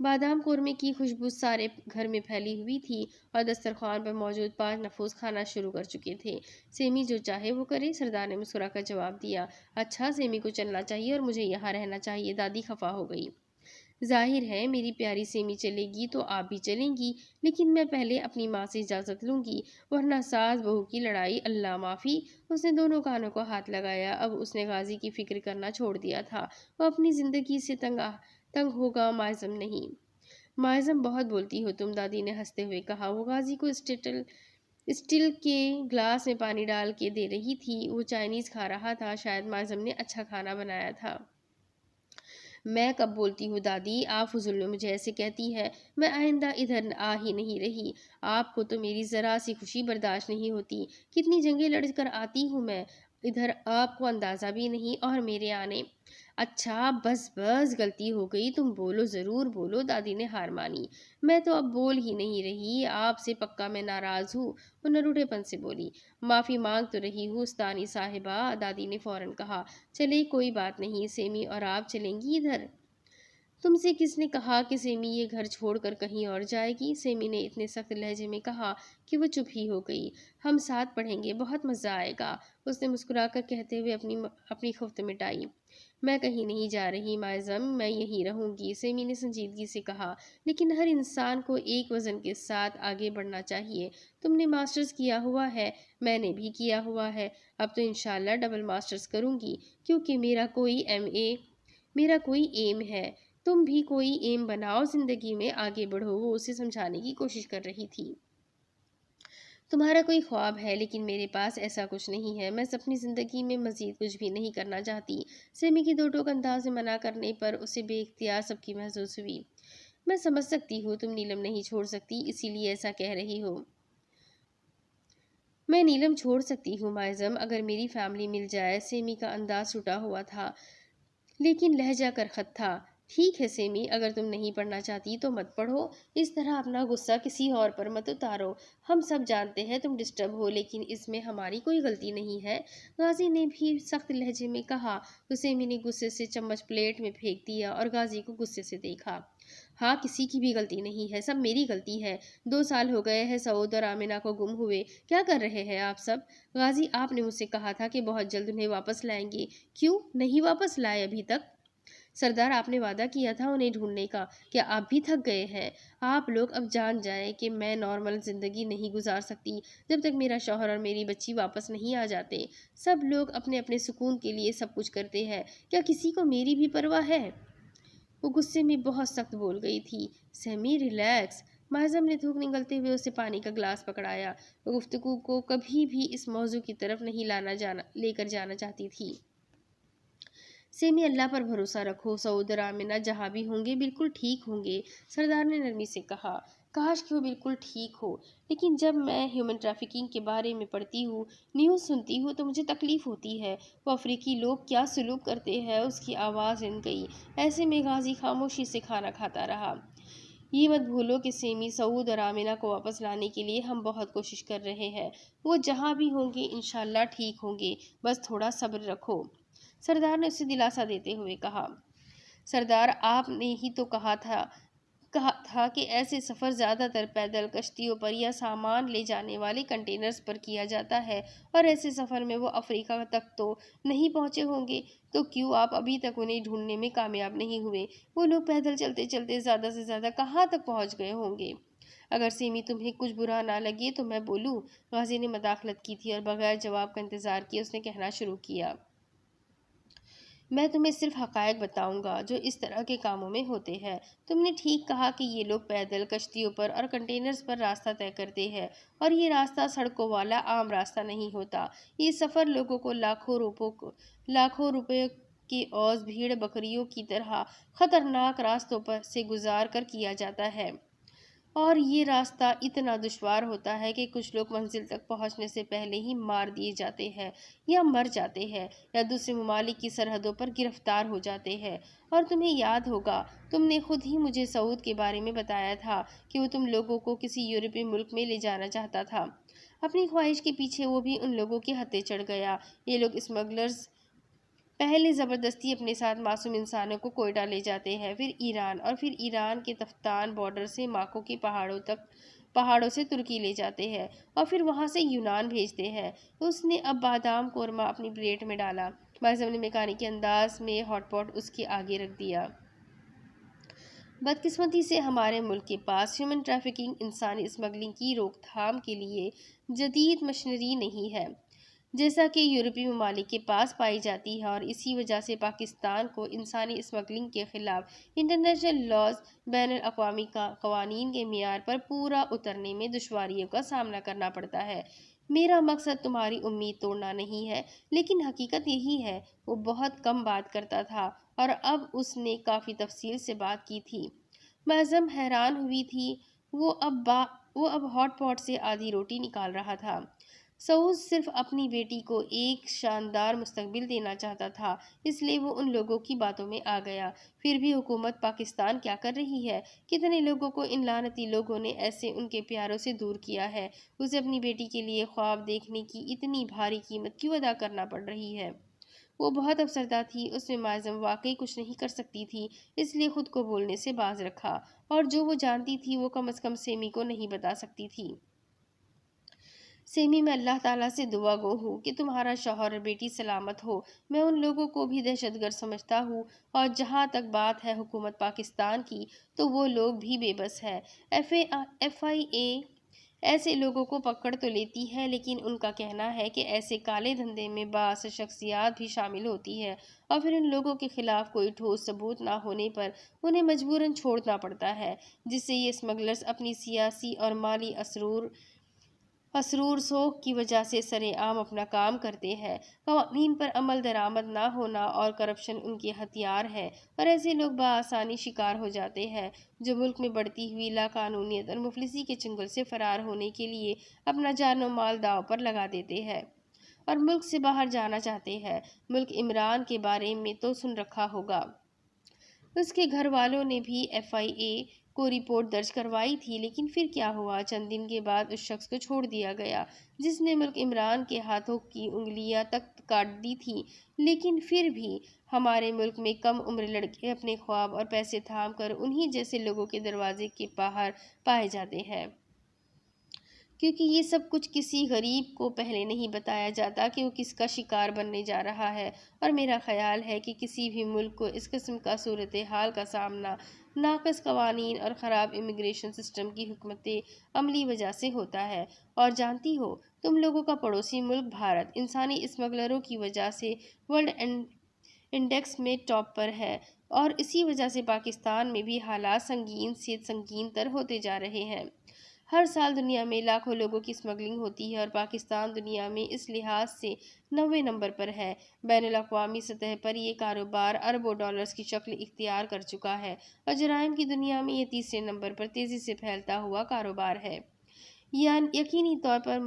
بادام قورمے کی خوشبو سارے گھر میں پھیلی ہوئی تھی اور دسترخوان پر موجود 5 نفوس کھانا شروع کر چکے تھے۔ سیمی جو چاہے وہ کرے، سردار نے مسکرا کر جواب دیا۔ اچھا، سیمی کو چلنا چاہیے اور مجھے یہاں رہنا چاہیے۔ دادی خفا ہو گئی۔ ظاہر ہے میری پیاری سیمی چلے گی تو آپ بھی چلیں گی، لیکن میں پہلے اپنی ماں سے اجازت لوں گی، ورنہ ساس بہو کی لڑائی اللہ معافی۔ اس نے دونوں کانوں کو ہاتھ لگایا۔ اب اس نے غازی کی فکر کرنا چھوڑ دیا تھا۔ وہ اپنی زندگی سے تنگ ہوگا، معظم نہیں۔ معظم بہت بولتی ہو تم، دادی نے ہنستے ہوئے کہا۔ وہ غازی کو اسٹیل کے گلاس میں پانی ڈال کے دے رہی تھی۔ وہ چائنیز کھا رہا تھا، شاید معظم نے اچھا کھانا بنایا تھا۔ میں کب بولتی ہوں دادی، آپ فضول میں مجھے ایسے کہتی ہے۔ میں آئندہ ادھر آ ہی نہیں رہی۔ آپ کو تو میری ذرا سی خوشی برداشت نہیں ہوتی۔ کتنی جنگیں لڑ کر آتی ہوں میں ادھر، آپ کو اندازہ بھی نہیں، اور میرے آنے۔ اچھا بس بس، غلطی ہو گئی، تم بولو، ضرور بولو، دادی نے ہار مانی۔ میں تو اب بول ہی نہیں رہی، آپ سے پکا میں ناراض ہوں، وہ نروٹے پن سے بولی۔ معافی مانگ تو رہی ہوں استانی صاحبہ، دادی نے فوراً کہا۔ چلے کوئی بات نہیں، سیمی اور آپ چلیں گی ادھر؟ تم سے کس نے کہا کہ سیمی یہ گھر چھوڑ کر کہیں اور جائے گی؟ سیمی نے اتنے سخت لہجے میں کہا کہ وہ چپ ہی ہو گئی۔ ہم ساتھ پڑھیں گے، بہت مزہ آئے گا، اس نے مسکرا کر کہتے ہوئے اپنی خفت مٹائی۔ میں کہیں نہیں جا رہی معظم، میں یہیں رہوں گی، سیمی نے سنجیدگی سے کہا۔ لیکن ہر انسان کو ایک وژن کے ساتھ آگے بڑھنا چاہیے۔ تم نے ماسٹرز کیا ہوا ہے، میں نے بھی کیا ہوا ہے، اب تو انشاءاللہ ڈبل ماسٹرز کروں گی، کیونکہ میرا کوئی ایم ہے۔ تم بھی کوئی ایم بناؤ، زندگی میں آگے بڑھو، وہ اسے سمجھانے کی کوشش کر رہی تھی۔ تمہارا کوئی خواب ہے، لیکن میرے پاس ایسا کچھ نہیں ہے، میں اپنی زندگی میں مزید کچھ بھی نہیں کرنا چاہتی۔ سیمی کی دو ٹوک انداز میں منع کرنے پر اسے بے اختیار سب کی محسوس ہوئی۔ میں سمجھ سکتی ہوں تم نیلم نہیں چھوڑ سکتی، اسی لیے ایسا کہہ رہی ہو۔ میں نیلم چھوڑ سکتی ہوں معظم، اگر میری فیملی مل جائے۔ سیمی کا انداز ٹوٹا ہوا تھا، لیکن لہجہ کرخت تھا۔ ٹھیک ہے سیمی، اگر تم نہیں پڑھنا چاہتی تو مت پڑھو، اس طرح اپنا غصہ کسی اور پر مت اتارو۔ ہم سب جانتے ہیں تم ڈسٹرب ہو، لیکن اس میں ہماری کوئی غلطی نہیں ہے، غازی نے بھی سخت لہجے میں کہا۔ تو سیمی نے غصے سے چمچ پلیٹ میں پھینک دیا اور غازی کو غصے سے دیکھا۔ ہاں، کسی کی بھی غلطی نہیں ہے، سب میری غلطی ہے۔ 2 سال ہو گئے ہیں سعود اور آمنہ کو گم ہوئے، کیا کر رہے ہیں آپ سب؟ غازی، آپ نے مجھ سے کہا تھا کہ بہت جلد انہیں واپس لائیں گے، کیوں نہیں واپس لائے ابھی تک؟ سردار، آپ نے وعدہ کیا تھا انہیں ڈھونڈنے کا، کیا آپ بھی تھک گئے ہیں؟ آپ لوگ اب جان جائیں کہ میں نارمل زندگی نہیں گزار سکتی جب تک میرا شوہر اور میری بچی واپس نہیں آ جاتے۔ سب لوگ اپنے اپنے سکون کے لیے سب کچھ کرتے ہیں، کیا کسی کو میری بھی پرواہ ہے؟ وہ غصے میں بہت سخت بول گئی تھی۔ سیمی ریلیکس، معظم نے تھوک نگلتے ہوئے اسے پانی کا گلاس پکڑایا۔ وہ گفتگو کو کبھی بھی اس موضوع کی طرف نہیں لے کر جانا چاہتی تھی۔ سیمی، اللہ پر بھروسہ رکھو، سعود اور آمنہ جہاں بھی ہوں گے بالکل ٹھیک ہوں گے، سردار نے نرمی سے کہا۔ کاش کہ وہ بالکل ٹھیک ہو، لیکن جب میں ہیومن ٹریفکنگ کے بارے میں پڑھتی ہوں، نیوز سنتی ہوں، تو مجھے تکلیف ہوتی ہے۔ وہ افریقی لوگ کیا سلوک کرتے ہیں۔ اس کی آواز رن گئی۔ ایسے میں غازی خاموشی سے کھانا کھاتا رہا۔ یہ مت بھولو کہ سیمی، سعود اور آمنہ کو واپس لانے کے لیے ہم بہت کوشش کر رہے ہیں، وہ جہاں بھی ہوں گے انشاءاللہ ٹھیک ہوں گے، بس تھوڑا صبر رکھو، سردار نے اسے دلاسا دیتے ہوئے کہا۔ سردار، آپ نے ہی تو کہا تھا کہ ایسے سفر زیادہ تر پیدل، کشتیوں پر یا سامان لے جانے والے کنٹینرز پر کیا جاتا ہے، اور ایسے سفر میں وہ افریقہ تک تو نہیں پہنچے ہوں گے، تو کیوں آپ ابھی تک انہیں ڈھونڈنے میں کامیاب نہیں ہوئے؟ وہ لوگ پیدل چلتے چلتے زیادہ سے زیادہ کہاں تک پہنچ گئے ہوں گے؟ اگر سیمی تمہیں کچھ برا نہ لگے تو میں بولوں، غازی نے مداخلت کی تھی، اور بغیر جواب کا انتظار کیے اس نے کہنا شروع کیا۔ میں تمہیں صرف حقائق بتاؤں گا جو اس طرح کے کاموں میں ہوتے ہیں۔ تم نے ٹھیک کہا کہ یہ لوگ پیدل، کشتیوں پر اور کنٹینرز پر راستہ طے کرتے ہیں، اور یہ راستہ سڑکوں والا عام راستہ نہیں ہوتا۔ یہ سفر لوگوں کو لاکھوں روپے کے عوض بھیڑ بکریوں کی طرح خطرناک راستوں پر سے گزار کر کیا جاتا ہے، اور یہ راستہ اتنا دشوار ہوتا ہے کہ کچھ لوگ منزل تک پہنچنے سے پہلے ہی مار دیے جاتے ہیں، یا مر جاتے ہیں، یا دوسرے ممالک کی سرحدوں پر گرفتار ہو جاتے ہیں۔ اور تمہیں یاد ہوگا، تم نے خود ہی مجھے سعود کے بارے میں بتایا تھا کہ وہ تم لوگوں کو کسی یورپی ملک میں لے جانا چاہتا تھا۔ اپنی خواہش کے پیچھے وہ بھی ان لوگوں کے ہتھے چڑھ گیا۔ یہ لوگ اسمگلرز پہلے زبردستی اپنے ساتھ معصوم انسانوں کو کوئٹہ لے جاتے ہیں، پھر ایران، اور پھر ایران کے تفتان بارڈر سے ماکو کے پہاڑوں سے ترکی لے جاتے ہیں، اور پھر وہاں سے یونان بھیجتے ہیں۔ اس نے اب بادام قورمہ اپنی پلیٹ میں ڈالا۔ معظم نے میکانکی انداز میں ہاٹ پاٹ اس کے آگے رکھ دیا۔ بدقسمتی سے ہمارے ملک کے پاس ہیومن ٹریفکنگ، انسانی اسمگلنگ کی روک تھام کے لیے جدید مشینری نہیں ہے، جیسا کہ یورپی ممالک کے پاس پائی جاتی ہے، اور اسی وجہ سے پاکستان کو انسانی اسمگلنگ کے خلاف انٹرنیشنل لاز، بین الاقوامی قوانین کے معیار پر پورا اترنے میں دشواریوں کا سامنا کرنا پڑتا ہے۔ میرا مقصد تمہاری امید توڑنا نہیں ہے، لیکن حقیقت یہی ہے۔ وہ بہت کم بات کرتا تھا اور اب اس نے کافی تفصیل سے بات کی تھی۔ معظم حیران ہوئی تھی۔ وہ اب ہاٹ پاٹ سے آدھی روٹی نکال رہا تھا۔ سعود صرف اپنی بیٹی کو ایک شاندار مستقبل دینا چاہتا تھا، اس لیے وہ ان لوگوں کی باتوں میں آ گیا۔ پھر بھی حکومت پاکستان کیا کر رہی ہے؟ کتنے لوگوں کو ان لعنتی لوگوں نے ایسے ان کے پیاروں سے دور کیا ہے؟ اسے اپنی بیٹی کے لیے خواب دیکھنے کی اتنی بھاری قیمت کیوں ادا کرنا پڑ رہی ہے؟ وہ بہت افسردہ تھی۔ اس میں معظم واقعی کچھ نہیں کر سکتی تھی، اس لیے خود کو بولنے سے باز رکھا، اور جو وہ جانتی تھی وہ کم از کم سیمی کو نہیں بتا سکتی تھی۔ سیمی، میں اللہ تعالیٰ سے دعا گو ہوں کہ تمہارا شوہر اور بیٹی سلامت ہو۔ میں ان لوگوں کو بھی دہشت گرد سمجھتا ہوں، اور جہاں تک بات ہے حکومت پاکستان کی، تو وہ لوگ بھی بے بس ہے۔ ایف آئی اے ایسے لوگوں کو پکڑ تو لیتی ہے، لیکن ان کا کہنا ہے کہ ایسے کالے دھندے میں بعض شخصیات بھی شامل ہوتی ہیں، اور پھر ان لوگوں کے خلاف کوئی ٹھوس ثبوت نہ ہونے پر انہیں مجبوراً چھوڑنا پڑتا ہے، جس سے یہ اسمگلرز اپنی سیاسی اور مالی اسرور سوگ کی وجہ سے سر عام اپنا کام کرتے ہیں۔ قوانین پر عمل درآمد نہ ہونا اور کرپشن ان کے ہتھیار ہے، اور ایسے لوگ بآسانی شکار ہو جاتے ہیں جو ملک میں بڑھتی ہوئی لاقانونیت اور مفلسی کے چنگل سے فرار ہونے کے لیے اپنا جان و مال داؤ پر لگا دیتے ہیں اور ملک سے باہر جانا چاہتے ہیں۔ ملک عمران کے بارے میں تو سن رکھا ہوگا۔ اس کے گھر والوں نے بھی ایف آئی اے کو رپورٹ درج کروائی تھی، لیکن پھر کیا ہوا؟ چند دن کے بعد اس شخص کو چھوڑ دیا گیا جس نے ملک عمران کے ہاتھوں کی انگلیاں تک کاٹ دی تھیں۔ لیکن پھر بھی ہمارے ملک میں کم عمر لڑکے اپنے خواب اور پیسے تھام کر انہی جیسے لوگوں کے دروازے کے باہر پائے جاتے ہیں، کیونکہ یہ سب کچھ کسی غریب کو پہلے نہیں بتایا جاتا کہ وہ کس کا شکار بننے جا رہا ہے۔ اور میرا خیال ہے کہ کسی بھی ملک کو اس قسم کا صورتحال کا سامنا ناقص قوانین اور خراب امیگریشن سسٹم کی حکمت عملی وجہ سے ہوتا ہے۔ اور جانتی ہو، تم لوگوں کا پڑوسی ملک بھارت انسانی اسمگلروں کی وجہ سے ورلڈ انڈیکس میں ٹاپ پر ہے، اور اسی وجہ سے پاکستان میں بھی حالات سنگین سے سنگین تر ہوتے جا رہے ہیں۔ ہر سال دنیا میں لاکھوں لوگوں کی اسمگلنگ ہوتی ہے، اور پاکستان دنیا میں اس لحاظ سے 90ویں نمبر پر ہے۔ بین الاقوامی سطح پر یہ کاروبار اربوں ڈالرز کی شکل اختیار کر چکا ہے، اور جرائم کی دنیا میں یہ تیسرے نمبر پر تیزی سے پھیلتا ہوا کاروبار ہے۔ یقینی طور پر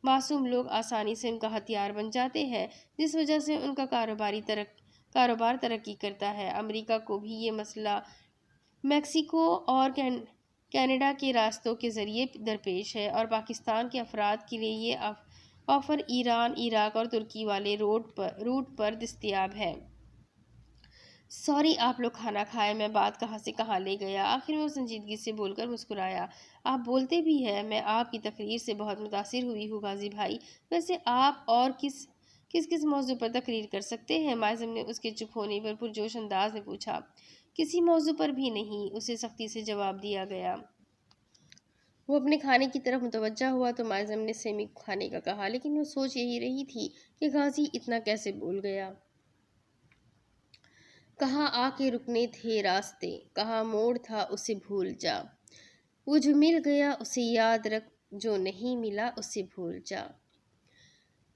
معصوم لوگ آسانی سے ان کا ہتھیار بن جاتے ہیں، جس وجہ سے ان کا کاروبار ترقی کرتا ہے۔ امریکہ کو بھی یہ مسئلہ میکسیکو اور کینیڈا کے راستوں کے ذریعے درپیش ہے، اور پاکستان کے افراد کے لیے یہ آفر ایران، عراق اور ترکی والے روٹ پر دستیاب ہے۔ سوری، آپ لوگ کھانا کھائیں، میں بات کہاں سے کہاں لے گیا۔ آخر میں وہ سنجیدگی سے بول کر مسکرایا۔ آپ بولتے بھی ہیں، میں آپ کی تقریر سے بہت متاثر ہوئی ہوں غازی بھائی۔ ویسے آپ اور کس موضوع پر تقریر کر سکتے ہیں؟ معظم نے اس کے چپ ہونے پر پرجوش انداز میں پوچھا۔ کسی موضوع پر بھی نہیں، اسے سختی سے جواب دیا گیا۔ وہ اپنے کھانے کی طرف متوجہ ہوا تو معظم نے سیمی کو کھانے کا کہا، لیکن وہ سوچ یہی رہی تھی کہ غازی اتنا کیسے بول گیا۔ کہاں آ کے رکنے تھے راستے، کہاں موڑ تھا اسے بھول جا، وہ جو مل گیا اسے یاد رکھ، جو نہیں ملا اسے بھول جا۔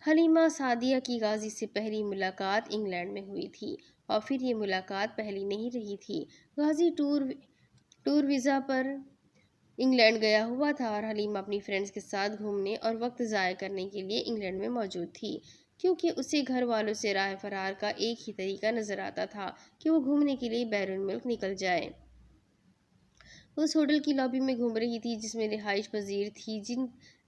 حلیمہ سعدیہ کی غازی سے پہلی ملاقات انگلینڈ میں ہوئی تھی، اور پھر یہ ملاقات پہلی نہیں رہی تھی۔ غازی ٹور ویزا پر انگلینڈ گیا ہوا تھا، اور حلیمہ اپنی فرینڈز کے ساتھ گھومنے اور وقت ضائع کرنے کے لیے انگلینڈ میں موجود تھی، کیونکہ اسے گھر والوں سے راہ فرار کا ایک ہی طریقہ نظر آتا تھا کہ وہ گھومنے کے لیے بیرون ملک نکل جائے۔ وہ اس ہوٹل کی لابی میں گھوم رہی تھی جس میں رہائش پذیر تھی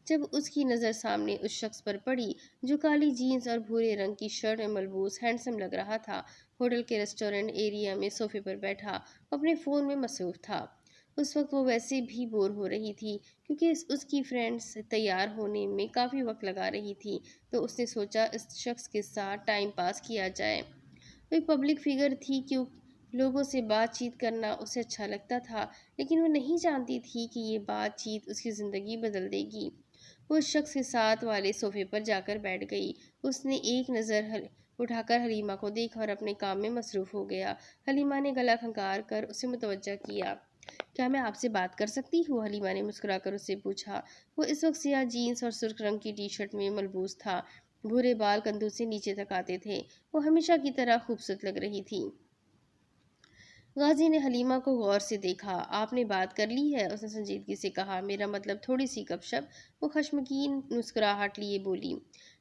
جب اس کی نظر سامنے اس شخص پر پڑی جو کالی جینس اور بھورے رنگ کی شرٹ میں ملبوس ہینڈسم لگ رہا تھا، ہوٹل کے ریسٹورنٹ ایریا میں صوفے پر بیٹھا اپنے فون میں مصروف تھا۔ اس وقت وہ ویسے بھی بور ہو رہی تھی کیونکہ اس کی فرینڈز تیار ہونے میں کافی وقت لگا رہی تھی، تو اس نے سوچا اس شخص کے ساتھ ٹائم پاس کیا جائے۔ وہ ایک پبلک فگر تھی، کیوں لوگوں سے بات چیت کرنا اسے اچھا لگتا تھا، لیکن وہ نہیں جانتی تھی کہ یہ بات چیت اس کی زندگی بدل دے گی۔ وہ اس شخص کے ساتھ والے صوفے پر جا کر بیٹھ گئی۔ اس نے ایک نظر اٹھا کر حلیمہ کو دیکھا اور اپنے کام میں مصروف ہو گیا۔ حلیمہ نے گلا کھنکار کر اسے متوجہ کیا۔ کیا میں آپ سے بات کر سکتی ہوں؟ حلیمہ نے مسکرا کر اس سے پوچھا۔ وہ اس وقت سیاہ جینس اور سرخ رنگ کی ٹی شرٹ میں ملبوس تھا، بھورے بال کندھوں سے نیچے تک آتے تھے۔ وہ ہمیشہ کی طرح خوبصورت لگ رہی تھی۔ غازی نے حلیمہ کو غور سے دیکھا۔ آپ نے بات کر لی ہے؟ اس نے سنجیدگی سے کہا۔ میرا مطلب تھوڑی سی گپ شپ۔ وہ خشمگین مسکراہٹ لیے بولی۔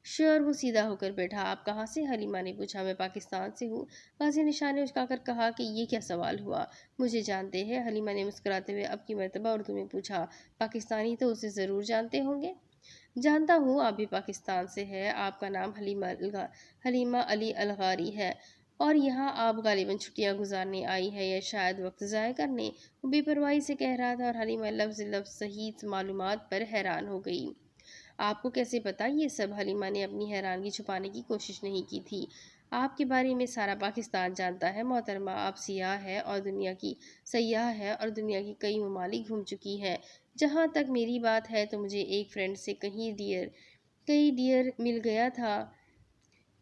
شور وہ سیدھا ہو کر بیٹھا۔ آپ کہاں سے؟ حلیمہ نے پوچھا۔ میں پاکستان سے ہوں۔ غازی نے نشانے اچکا کر کہا کہ یہ کیا سوال ہوا؟ مجھے جانتے ہیں؟ حلیمہ نے مسکراتے ہوئے اب کی مرتبہ اردو میں پوچھا۔ پاکستانی تو اسے ضرور جانتے ہوں گے۔ جانتا ہوں، آپ بھی پاکستان سے ہے۔ آپ کا نام حلیمہ علی الغاری ہے اور یہاں آپ غالباً چھٹیاں گزارنے آئی ہے یا شاید وقت ضائع کرنے۔ وہ بے پرواہی سے کہہ رہا تھا اور حلیمہ لفظ لفظ صحیح معلومات پر حیران ہو گئی۔ آپ کو کیسے پتا یہ سب؟ حلیمہ نے اپنی حیرانگی چھپانے کی کوشش نہیں کی تھی۔ آپ کے بارے میں سارا پاکستان جانتا ہے محترمہ۔ آپ سیاح ہے اور دنیا کی کئی ممالک گھوم چکی ہے۔ جہاں تک میری بات ہے تو مجھے ایک فرینڈ سے کئی ڈیئر مل گیا تھا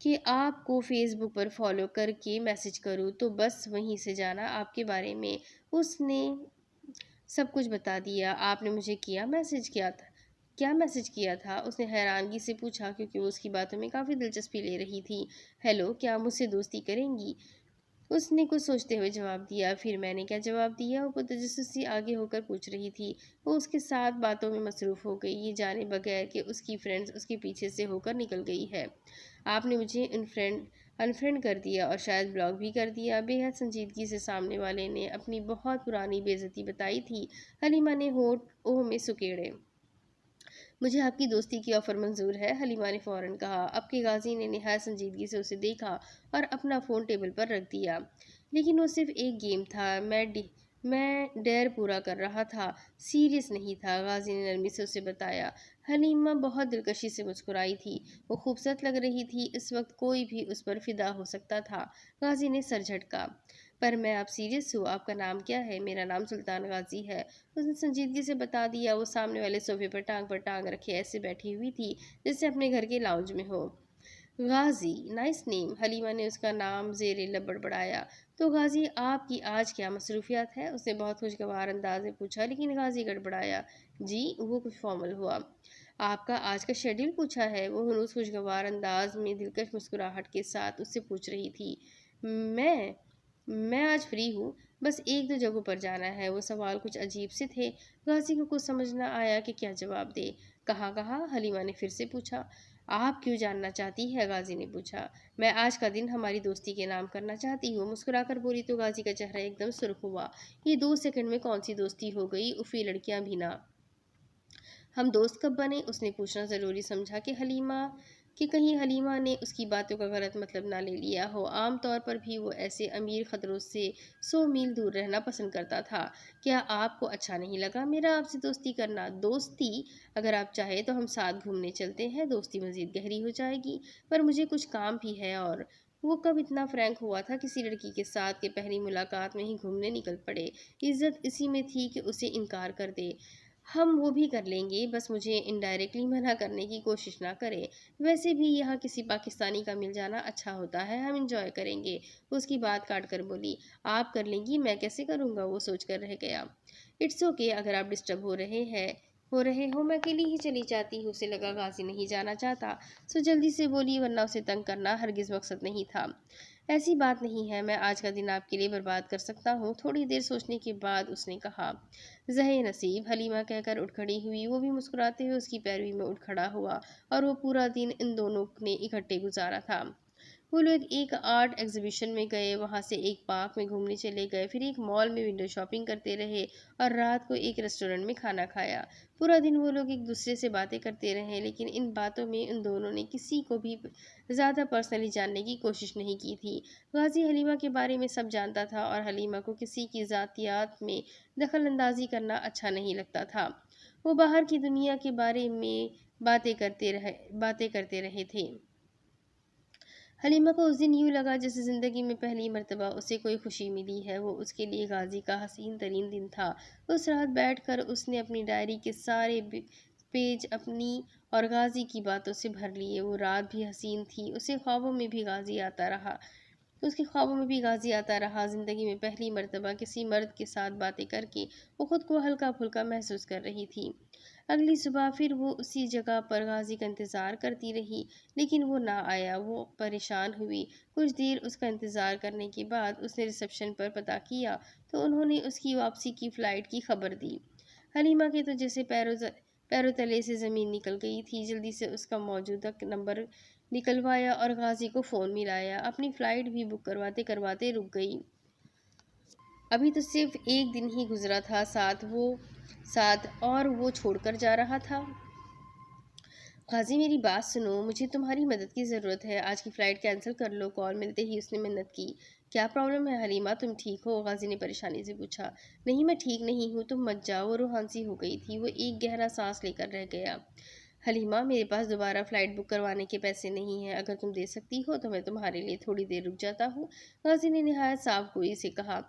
کہ آپ کو فیس بک پر فالو کر کے میسج کروں، تو بس وہیں سے جانا آپ کے بارے میں۔ اس نے سب کچھ بتا دیا۔ آپ نے مجھے کیا میسج کیا تھا؟ اس نے حیرانگی سے پوچھا کیونکہ وہ اس کی باتوں میں کافی دلچسپی لے رہی تھی۔ ہیلو، کیا مجھ سے دوستی کریں گی؟ اس نے کچھ سوچتے ہوئے جواب دیا۔ پھر میں نے کیا جواب دیا؟ وہ تجسس سے آگے ہو کر پوچھ رہی تھی۔ وہ اس کے ساتھ باتوں میں مصروف ہو گئی، یہ جانے بغیر کہ اس کی فرینڈز اس کے پیچھے سے ہو کر نکل گئی ہے۔ آپ نے مجھے انفرینڈ کر دیا اور شاید بلاک بھی کر دیا۔ بے حد سنجیدگی سے سامنے والے نے اپنی بہت پرانی بے عزتی بتائی تھی۔ حلیمہ نے ہونٹ اوہ میں سکیڑے۔ مجھے آپ کی دوستی کی آفر منظور ہے، حلیمہ نے فوراً کہا۔ اب کہ غازی نے نہایت سنجیدگی سے اسے دیکھا اور اپنا فون ٹیبل پر رکھ دیا۔ لیکن وہ صرف ایک گیم تھا، میں ڈیر پورا کر رہا تھا، سیریس نہیں تھا، غازی نے نرمی سے اسے بتایا۔ حلیمہ بہت دلکشی سے مسکرائی تھی۔ وہ خوبصورت لگ رہی تھی، اس وقت کوئی بھی اس پر فدا ہو سکتا تھا۔ غازی نے سر جھٹکا۔ پر میں آپ سیریس ہوں۔ آپ کا نام کیا ہے؟ میرا نام سلطان غازی ہے، اس نے سنجیدگی سے بتا دیا۔ وہ سامنے والے صوفے پر ٹانگ رکھے ایسے بیٹھی ہوئی تھی جیسے اپنے گھر کے لاؤنج میں ہو۔ غازی، نائس نیم۔ حلیمہ نے اس کا نام زیر لب بڑبڑایا۔ تو غازی، آپ کی آج کیا مصروفیات ہے؟ اس نے بہت خوشگوار انداز میں پوچھا، لیکن غازی گڑبڑایا۔ جی، وہ کچھ فارمل ہوا۔ آپ کا آج کا شیڈول پوچھا ہے؟ وہ ہنوز خوشگوار انداز میں دلکش مسکراہٹ کے ساتھ اس سے پوچھ رہی تھی۔ میں آج فری ہوں، بس ایک دو جگہوں پر جانا ہے۔ وہ سوال کچھ عجیب سے تھے۔ غازی کو کچھ سمجھ نہ آیا کہ کیا جواب دے۔ کہاں؟ حلیمہ نے پھر سے پوچھا۔ آپ کیوں جاننا چاہتی ہے؟ غازی نے پوچھا۔ میں آج کا دن ہماری دوستی کے نام کرنا چاہتی ہوں، مسکرا کر بولی تو غازی کا چہرہ ایک دم سرخ ہوا۔ یہ 2 سیکنڈ میں کون سی دوستی ہو گئی؟ افی لڑکیاں بھی نہ۔ ہم دوست کب بنے؟ اس نے پوچھنا ضروری سمجھا کہ کہیں حلیمہ نے اس کی باتوں کا غلط مطلب نہ لے لیا ہو۔ عام طور پر بھی وہ ایسے امیر خطروں سے 100 میل دور رہنا پسند کرتا تھا۔ کیا آپ کو اچھا نہیں لگا میرا آپ سے دوستی کرنا؟ دوستی؟ اگر آپ چاہیں تو ہم ساتھ گھومنے چلتے ہیں، دوستی مزید گہری ہو جائے گی۔ پر مجھے کچھ کام بھی ہے۔ اور وہ کب اتنا فرینک ہوا تھا کسی لڑکی کے ساتھ کہ پہلی ملاقات میں ہی گھومنے نکل پڑے؟ عزت اسی میں تھی کہ اسے انکار کر دے۔ ہم وہ بھی کر لیں گے، بس مجھے انڈائریکٹلی منع کرنے کی کوشش نہ کرے۔ ویسے بھی یہاں کسی پاکستانی کا مل جانا اچھا ہوتا ہے، ہم انجوائے کریں گے۔ اس کی بات کاٹ کر بولی۔ آپ کر لیں گی، میں کیسے کروں گا؟ وہ سوچ کر رہ گیا۔ اٹس اوکے، اگر آپ ڈسٹرب ہو رہے ہو میں اکیلی ہی چلی جاتی ہوں۔ اسے لگا غازی نہیں جانا چاہتا، سو جلدی سے بولی، ورنہ اسے تنگ کرنا ہرگز مقصد نہیں تھا۔ ایسی بات نہیں ہے، میں آج کا دن آپ کے لیے برباد کر سکتا ہوں۔ تھوڑی دیر سوچنے کے بعد اس نے کہا۔ زہے نصیب، حلیمہ کہہ کر اٹھ کھڑی ہوئی۔ وہ بھی مسکراتے ہوئے اس کی پیروی میں اٹھ کھڑا ہوا اور وہ پورا دن ان دونوں نے اکٹھے گزارا تھا۔ وہ لوگ ایک آرٹ ایگزیبیشن میں گئے، وہاں سے ایک پارک میں گھومنے چلے گئے، پھر ایک مال میں ونڈو شاپنگ کرتے رہے اور رات کو ایک ریسٹورنٹ میں کھانا کھایا۔ پورا دن وہ لوگ ایک دوسرے سے باتیں کرتے رہے، لیکن ان باتوں میں ان دونوں نے کسی کو بھی زیادہ پرسنلی جاننے کی کوشش نہیں کی تھی۔ غازی حلیمہ کے بارے میں سب جانتا تھا اور حلیمہ کو کسی کی ذاتیات میں دخل اندازی کرنا اچھا نہیں لگتا تھا۔ وہ باہر کی دنیا کے بارے میں باتیں کرتے رہے تھے۔ حلیمہ کو اس دن یوں لگا جیسے زندگی میں پہلی مرتبہ اسے کوئی خوشی ملی ہے۔ وہ اس کے لیے غازی کا حسین ترین دن تھا۔ اس رات بیٹھ کر اس نے اپنی ڈائری کے سارے پیج اپنی اور غازی کی باتوں سے بھر لیے۔ وہ رات بھی حسین تھی، اس کے خوابوں میں بھی غازی آتا رہا۔ زندگی میں پہلی مرتبہ کسی مرد کے ساتھ باتیں کر کے وہ خود کو ہلکا پھلکا محسوس کر رہی تھی۔ اگلی صبح پھر وہ اسی جگہ پر غازی کا انتظار کرتی رہی، لیکن وہ نہ آیا۔ وہ پریشان ہوئی۔ کچھ دیر اس کا انتظار کرنے کے بعد اس نے ریسیپشن پر پتہ کیا تو انہوں نے اس کی واپسی کی فلائٹ کی خبر دی۔ حلیمہ کے تو جیسے پیروں تلے سے زمین نکل گئی تھی۔ جلدی سے اس کا موجودہ نمبر نکلوایا اور غازی کو فون ملایا۔ اپنی فلائٹ بھی بک کرواتے کرواتے رک گئی۔ ابھی تو صرف ایک دن ہی گزرا تھا ساتھ اور وہ چھوڑ کر جا رہا تھا۔ غازی میری بات سنو، مجھے تمہاری مدد کی ضرورت ہے۔ آج کی فلائٹ کینسل کر لو۔ کال ملتے ہی اس نے منت کی۔ کیا پرابلم ہے حلیمہ، تم ٹھیک ہو؟ غازی نے پریشانی سے پوچھا۔ نہیں، میں ٹھیک نہیں ہوں، تم مت جاؤ۔ وہ روحان سی ہو گئی تھی۔ وہ ایک گہرا سانس لے کر رہ گیا۔ حلیمہ، میرے پاس دوبارہ فلائٹ بک کروانے کے پیسے نہیں ہیں۔ اگر تم دے سکتی ہو تو میں تمہارے لیے تھوڑی دیر رک جاتا ہوں۔ غازی نے نہایت صاف گوئی سے کہا۔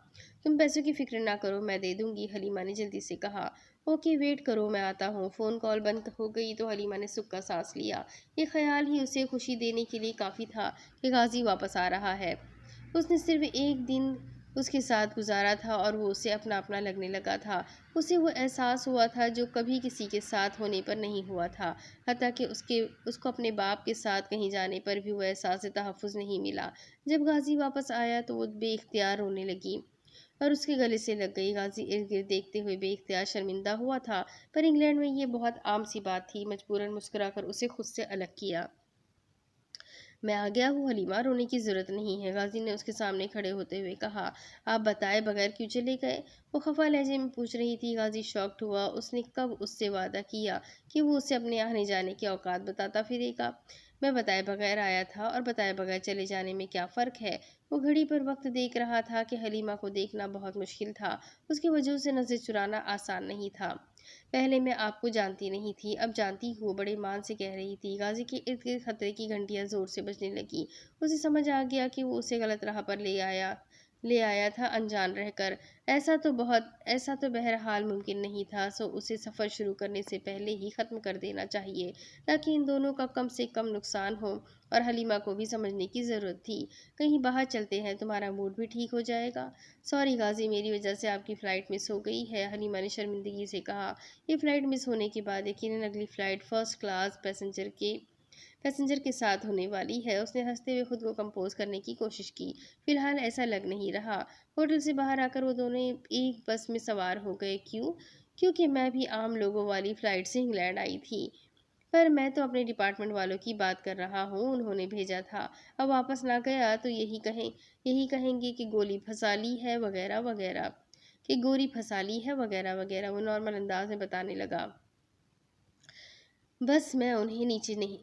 تم پیسوں کی فکر نہ کرو، میں دے دوں گی، حلیمہ نے جلدی سے کہا۔ اوکے، ویٹ کرو، میں آتا ہوں۔ فون کال بند ہو گئی تو حلیمہ نے سکھ کا سانس لیا۔ یہ خیال ہی اسے خوشی دینے کے لیے کافی تھا کہ غازی واپس آ رہا ہے۔ اس نے صرف ایک دن اس کے ساتھ گزارا تھا اور وہ اسے اپنا لگنے لگا تھا۔ اسے وہ احساس ہوا تھا جو کبھی کسی کے ساتھ ہونے پر نہیں ہوا تھا، حتیٰ کہ اس کو اپنے باپ کے ساتھ کہیں جانے پر بھی وہ احساس تحفظ نہیں ملا۔ جب غازی واپس آیا تو وہ بے اختیار رونے لگی اور اس کے گلے سے لگ گئی۔ غازی ارد گرد دیکھتے ہوئے بے اختیار شرمندہ ہوا تھا، پر انگلینڈ میں یہ بہت عام سی بات تھی۔ مجبوراً مسکرا کر اسے خود سے الگ کیا۔ میں آ گیا ہوں حلیمہ، رونے کی ضرورت نہیں ہے، غازی نے اس کے سامنے کھڑے ہوتے ہوئے کہا۔ آپ بتائے بغیر کیوں چلے گئے؟ وہ خفا لہجے میں پوچھ رہی تھی۔ غازی شاکڈ ہوا۔ اس نے کب اس سے وعدہ کیا کہ وہ اسے اپنے آنے جانے کے اوقات بتاتا پھرے گا؟ میں بتائے بغیر آیا تھا اور بتائے بغیر چلے جانے میں کیا فرق ہے؟ وہ گھڑی پر وقت دیکھ رہا تھا کہ حلیمہ کو دیکھنا بہت مشکل تھا۔ اس کے وجود سے نظر چرانا آسان نہیں تھا۔ پہلے میں آپ کو جانتی نہیں تھی، اب جانتی ہوں، بڑے مان سے کہہ رہی تھی۔ غازی کے ارد گرد خطرے کی گھنٹیاں زور سے بجنے لگی۔ اسے سمجھ آ گیا کہ وہ اسے غلط راہ پر لے آیا تھا انجان رہ کر۔ ایسا تو بہرحال ممکن نہیں تھا، سو اسے سفر شروع کرنے سے پہلے ہی ختم کر دینا چاہیے تاکہ ان دونوں کا کم سے کم نقصان ہو، اور حلیمہ کو بھی سمجھنے کی ضرورت تھی۔ کہیں باہر چلتے ہیں، تمہارا موڈ بھی ٹھیک ہو جائے گا۔ سوری غازی، میری وجہ سے آپ کی فلائٹ مس ہو گئی ہے، حلیمہ نے شرمندگی سے کہا۔ یہ فلائٹ مس ہونے کے بعد یقیناً اگلی فلائٹ فرسٹ کلاس پیسنجر کے ساتھ ہونے والی ہے۔ اس نے ہنستے ہوئے خود کو کمپوز کرنے کی کوشش کی۔ فی الحال ایسا لگ نہیں رہا۔ ہوٹل سے باہر آ کر وہ دونوں ایک بس میں سوار ہو گئے۔ کیوں؟ کیونکہ میں بھی عام لوگوں والی فلائٹ سے انگلینڈ آئی تھی، پر میں تو اپنے ڈپارٹمنٹ والوں کی بات کر رہا ہوں، انہوں نے بھیجا تھا۔ اب واپس نہ گیا تو یہی کہیں گے کہ گولی پھنسا لی ہے وغیرہ وغیرہ، وہ نارمل انداز میں بتانے لگا۔ بس میں انہیں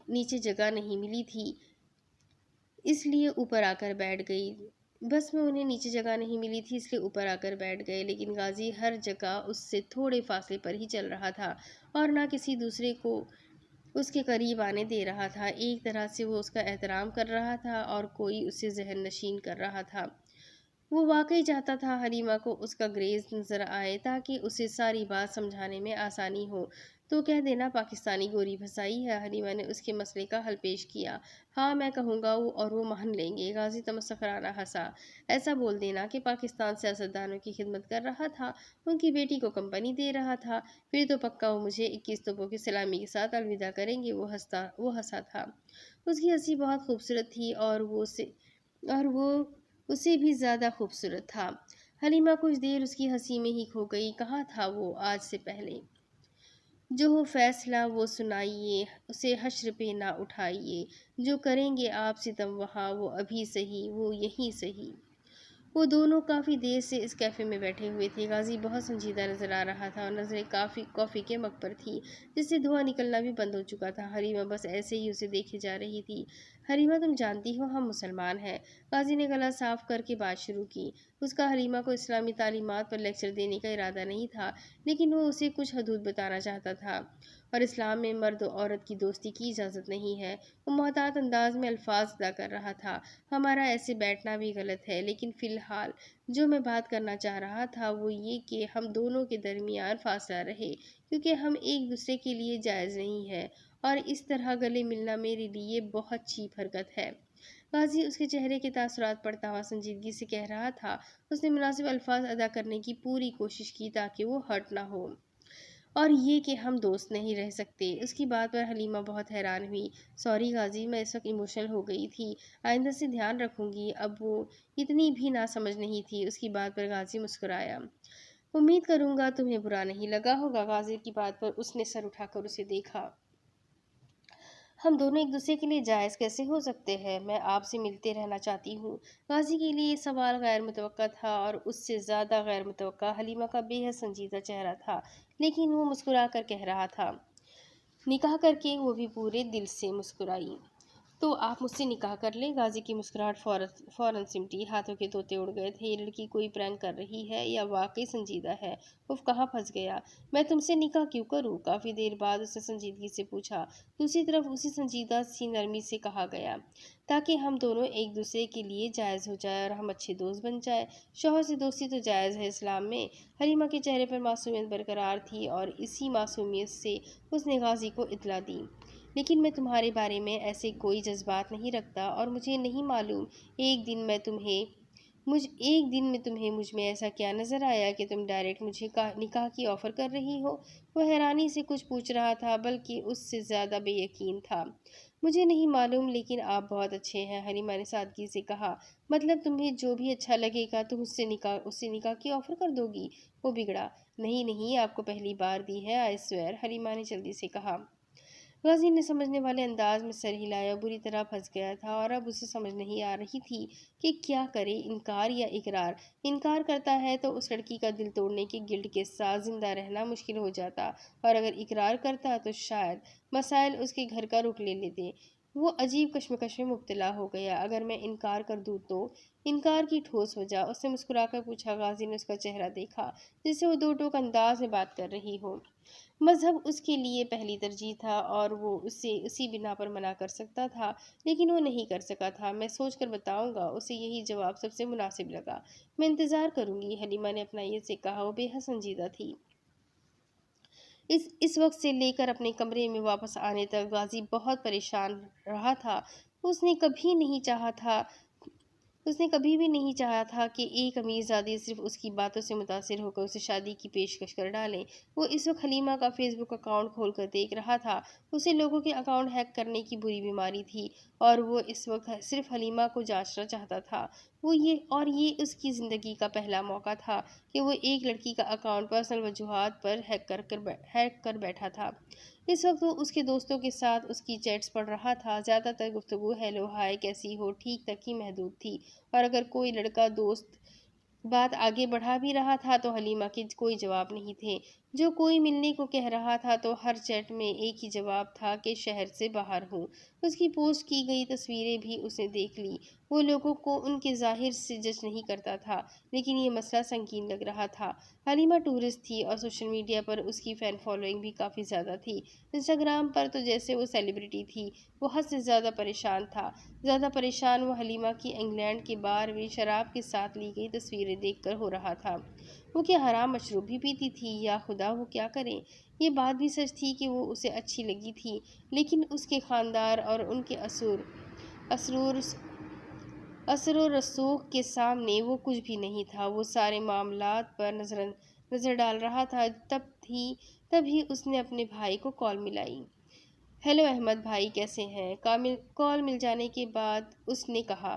نیچے جگہ نہیں ملی تھی اس لیے اوپر آ کر بیٹھ گئے، لیکن غازی ہر جگہ اس سے تھوڑے فاصلے پر ہی چل رہا تھا اور نہ کسی دوسرے کو اس کے قریب آنے دے رہا تھا۔ ایک طرح سے وہ اس کا احترام کر رہا تھا اور کوئی اسے ذہن نشین کر رہا تھا۔ وہ واقعی چاہتا تھا حلیمہ کو اس کا گریز نظر آئے تاکہ اسے ساری بات سمجھانے میں آسانی ہو۔ تو کہہ دینا پاکستانی گوری پھنسائی ہے، حلیمہ نے اس کے مسئلے کا حل پیش کیا۔ ہاں، میں کہوں گا اور وہ مان لیں گے، غازی تمسخرانہ ہنسا۔ ایسا بول دینا کہ پاکستان سیاستدانوں کی خدمت کر رہا تھا، ان کی بیٹی کو کمپنی دے رہا تھا، پھر تو پکا وہ مجھے 21 توپوں کی سلامی کے ساتھ الوداع کریں گے۔ وہ ہنسا تھا۔ اس کی ہنسی بہت خوبصورت تھی اور وہ اسے بھی زیادہ خوبصورت تھا۔ حلیمہ کچھ دیر اس کی ہنسی میں ہی کھو گئی۔ کہاں تھا وہ آج سے پہلے؟ جو ہو فیصلہ وہ سنائیے، اسے حشر پہ نہ اٹھائیے، جو کریں گے آپ ستم وہاں وہ ابھی سہی، وہ یہیں سہی۔ وہ دونوں کافی دیر سے اس کیفے میں بیٹھے ہوئے تھے۔ غازی بہت سنجیدہ نظر آ رہا تھا اور نظریں کافی کے مگ پر تھی، جس سے دھواں نکلنا بھی بند ہو چکا تھا۔ حلیمہ بس ایسے ہی اسے دیکھے جا رہی تھی۔ حلیمہ تم جانتی ہو ہم مسلمان ہیں۔ غازی نے گلا صاف کر کے بات شروع کی۔ اس کا حلیمہ کو اسلامی تعلیمات پر لیکچر دینے کا ارادہ نہیں تھا، لیکن وہ اسے کچھ حدود بتانا چاہتا تھا، اور اسلام میں مرد و عورت کی دوستی کی اجازت نہیں ہے۔ وہ محتاط انداز میں الفاظ ادا کر رہا تھا۔ ہمارا ایسے بیٹھنا بھی غلط ہے، لیکن فی الحال جو میں بات کرنا چاہ رہا تھا وہ یہ کہ ہم دونوں کے درمیان فاصلہ رہے، کیونکہ ہم ایک دوسرے کے لیے جائز نہیں ہے، اور اس طرح گلے ملنا میرے لیے بہت چیپ حرکت ہے۔ غازی اس کے چہرے کے تاثرات پڑھتا ہوا سنجیدگی سے کہہ رہا تھا۔ اس نے مناسب الفاظ ادا کرنے کی پوری کوشش کی تاکہ وہ ہرٹ نہ ہو۔ اور یہ کہ ہم دوست نہیں رہ سکتے۔ اس کی بات پر حلیمہ بہت حیران ہوئی۔ سوری غازی، میں اس وقت ایموشنل ہو گئی تھی، آئندہ سے دھیان رکھوں گی۔ اب وہ اتنی بھی ناسمجھ نہیں تھی۔ اس کی بات پر غازی مسکرایا۔ امید کروں گا تمہیں برا نہیں لگا ہوگا۔ غازی کی بات پر اس نے سر اٹھا کر اسے دیکھا۔ ہم دونوں ایک دوسرے کے لیے جائز کیسے ہو سکتے ہیں؟ میں آپ سے ملتے رہنا چاہتی ہوں۔ غازی کے لیے یہ سوال غیر متوقع تھا، اور اس سے زیادہ غیر متوقع حلیمہ کا بے حد سنجیدہ چہرہ تھا، لیکن وہ مسکرا کر کہہ رہا تھا۔ نکاح کر کے؟ وہ بھی پورے دل سے مسکرائی۔ تو آپ مجھ سے نکاح کر لیں؟ غازی کی مسکراہٹ فوراً سمٹی، ہاتھوں کے طوطے اڑ گئے تھے۔ یہ لڑکی کوئی پرینک کر رہی ہے یا واقعی سنجیدہ ہے؟ اف، کہاں پھنس گیا میں؟ تم سے نکاح کیوں کروں؟ کافی دیر بعد اس نے سنجیدگی سے پوچھا۔ دوسری طرف اسی سنجیدہ سی نرمی سے کہا گیا، تاکہ ہم دونوں ایک دوسرے کے لیے جائز ہو جائے اور ہم اچھے دوست بن جائیں۔ شوہر سے دوستی تو جائز ہے اسلام میں۔ حلیمہ کے چہرے پر معصومیت برقرار تھی، اور اسی معصومیت سے اس نے غازی کو اطلاع دی۔ لیکن میں تمہارے بارے میں ایسے کوئی جذبات نہیں رکھتا، اور مجھے نہیں معلوم ایک دن میں تمہیں مجھ میں ایسا کیا نظر آیا کہ تم ڈائریکٹ مجھے نکاح کی آفر کر رہی ہو۔ وہ حیرانی سے کچھ پوچھ رہا تھا، بلکہ اس سے زیادہ بے یقین تھا۔ مجھے نہیں معلوم، لیکن آپ بہت اچھے ہیں، حلیمہ نے سادگی سے کہا۔ مطلب تمہیں جو بھی اچھا لگے گا تم اس سے نکاح کی آفر کر دو گی؟ وہ بگڑا۔ نہیں، آپ کو پہلی بار دی ہے، آئی سویئر، حلیمہ نے جلدی سے کہا۔ غازی نے سمجھنے والے انداز میں سر ہلایا۔ بری طرح پھنس گیا تھا، اور اب اسے سمجھ نہیں آ رہی تھی کہ کیا کرے، انکار یا اقرار۔ انکار کرتا ہے تو اس لڑکی کا دل توڑنے کے گلٹ کے ساتھ زندہ رہنا مشکل ہو جاتا، اور اگر اقرار کرتا تو شاید مسائل اس کے گھر کا رخ لے لیتے۔ وہ عجیب کشمکش میں مبتلا ہو گیا۔ اگر میں انکار کر دوں تو؟ انکار کی ٹھوس وجہ؟ اس نے مسکرا کر پوچھا۔ غازی نے اس کا چہرہ دیکھا جیسے وہ دو ٹوک انداز میں بات کر رہی ہو۔ مذہب اس کے لیے پہلی ترجیح تھا، اور وہ اسے اسی بنا پر منع کر سکتا تھا، لیکن وہ نہیں کر سکا تھا۔ میں سوچ کر بتاؤں گا۔ اسے یہی جواب سب سے مناسب لگا۔ میں انتظار کروں گی، حلیمہ نے اپنائیت سے کہا۔ وہ بے حد سنجیدہ تھی۔ اس وقت سے لے کر اپنے کمرے میں واپس آنے تک غازی بہت پریشان رہا تھا۔ اس نے کبھی بھی نہیں چاہا تھا کہ ایک امیرزادی صرف اس کی باتوں سے متاثر ہو کر اسے شادی کی پیشکش کر ڈالے۔ وہ اس وقت حلیمہ کا فیس بک اکاؤنٹ کھول کر دیکھ رہا تھا۔ اسے لوگوں کے اکاؤنٹ ہیک کرنے کی بری بیماری تھی، اور وہ اس وقت صرف حلیمہ کو جانچنا چاہتا تھا۔ یہ اس کی زندگی کا پہلا موقع تھا کہ وہ ایک لڑکی کا اکاؤنٹ پرسنل وجوہات پر ہیک کر بیٹھا تھا۔ اس وقت وہ اس کے دوستوں کے ساتھ اس کی چیٹس پڑھ رہا تھا۔ زیادہ تر گفتگو ہیلو، ہائے، کیسی ہو، ٹھیک تک ہی محدود تھی، اور اگر کوئی لڑکا دوست بات آگے بڑھا بھی رہا تھا تو حلیمہ کے کوئی جواب نہیں تھے۔ جو کوئی ملنے کو کہہ رہا تھا تو ہر چیٹ میں ایک ہی جواب تھا کہ شہر سے باہر ہوں۔ اس کی پوسٹ کی گئی تصویریں بھی اس نے دیکھ لی۔ وہ لوگوں کو ان کے ظاہر سے جج نہیں کرتا تھا، لیکن یہ مسئلہ سنگین لگ رہا تھا۔ حلیمہ ٹورسٹ تھی، اور سوشل میڈیا پر اس کی فین فالوئنگ بھی کافی زیادہ تھی۔ انسٹاگرام پر تو جیسے وہ سیلیبریٹی تھی۔ وہ حد سے زیادہ پریشان تھا۔ زیادہ پریشان وہ حلیمہ کی انگلینڈ کے بار میں شراب کے ساتھ لی گئی تصویریں دیکھ کر ہو رہا تھا۔ وہ کیا حرام مشروب بھی پیتی تھی؟ یا خدا، وہ کیا کرے؟ یہ بات بھی سچ تھی کہ وہ اسے اچھی لگی تھی، لیکن اس کے خاندان اور ان کے اثر و رسوخ کے سامنے وہ کچھ بھی نہیں تھا۔ وہ سارے معاملات پر نظر ڈال رہا تھا۔ تب ہی اس نے اپنے بھائی کو کال ملائی۔ ہیلو احمد بھائی، کیسے ہیں؟ کال مل جانے کے بعد اس نے کہا۔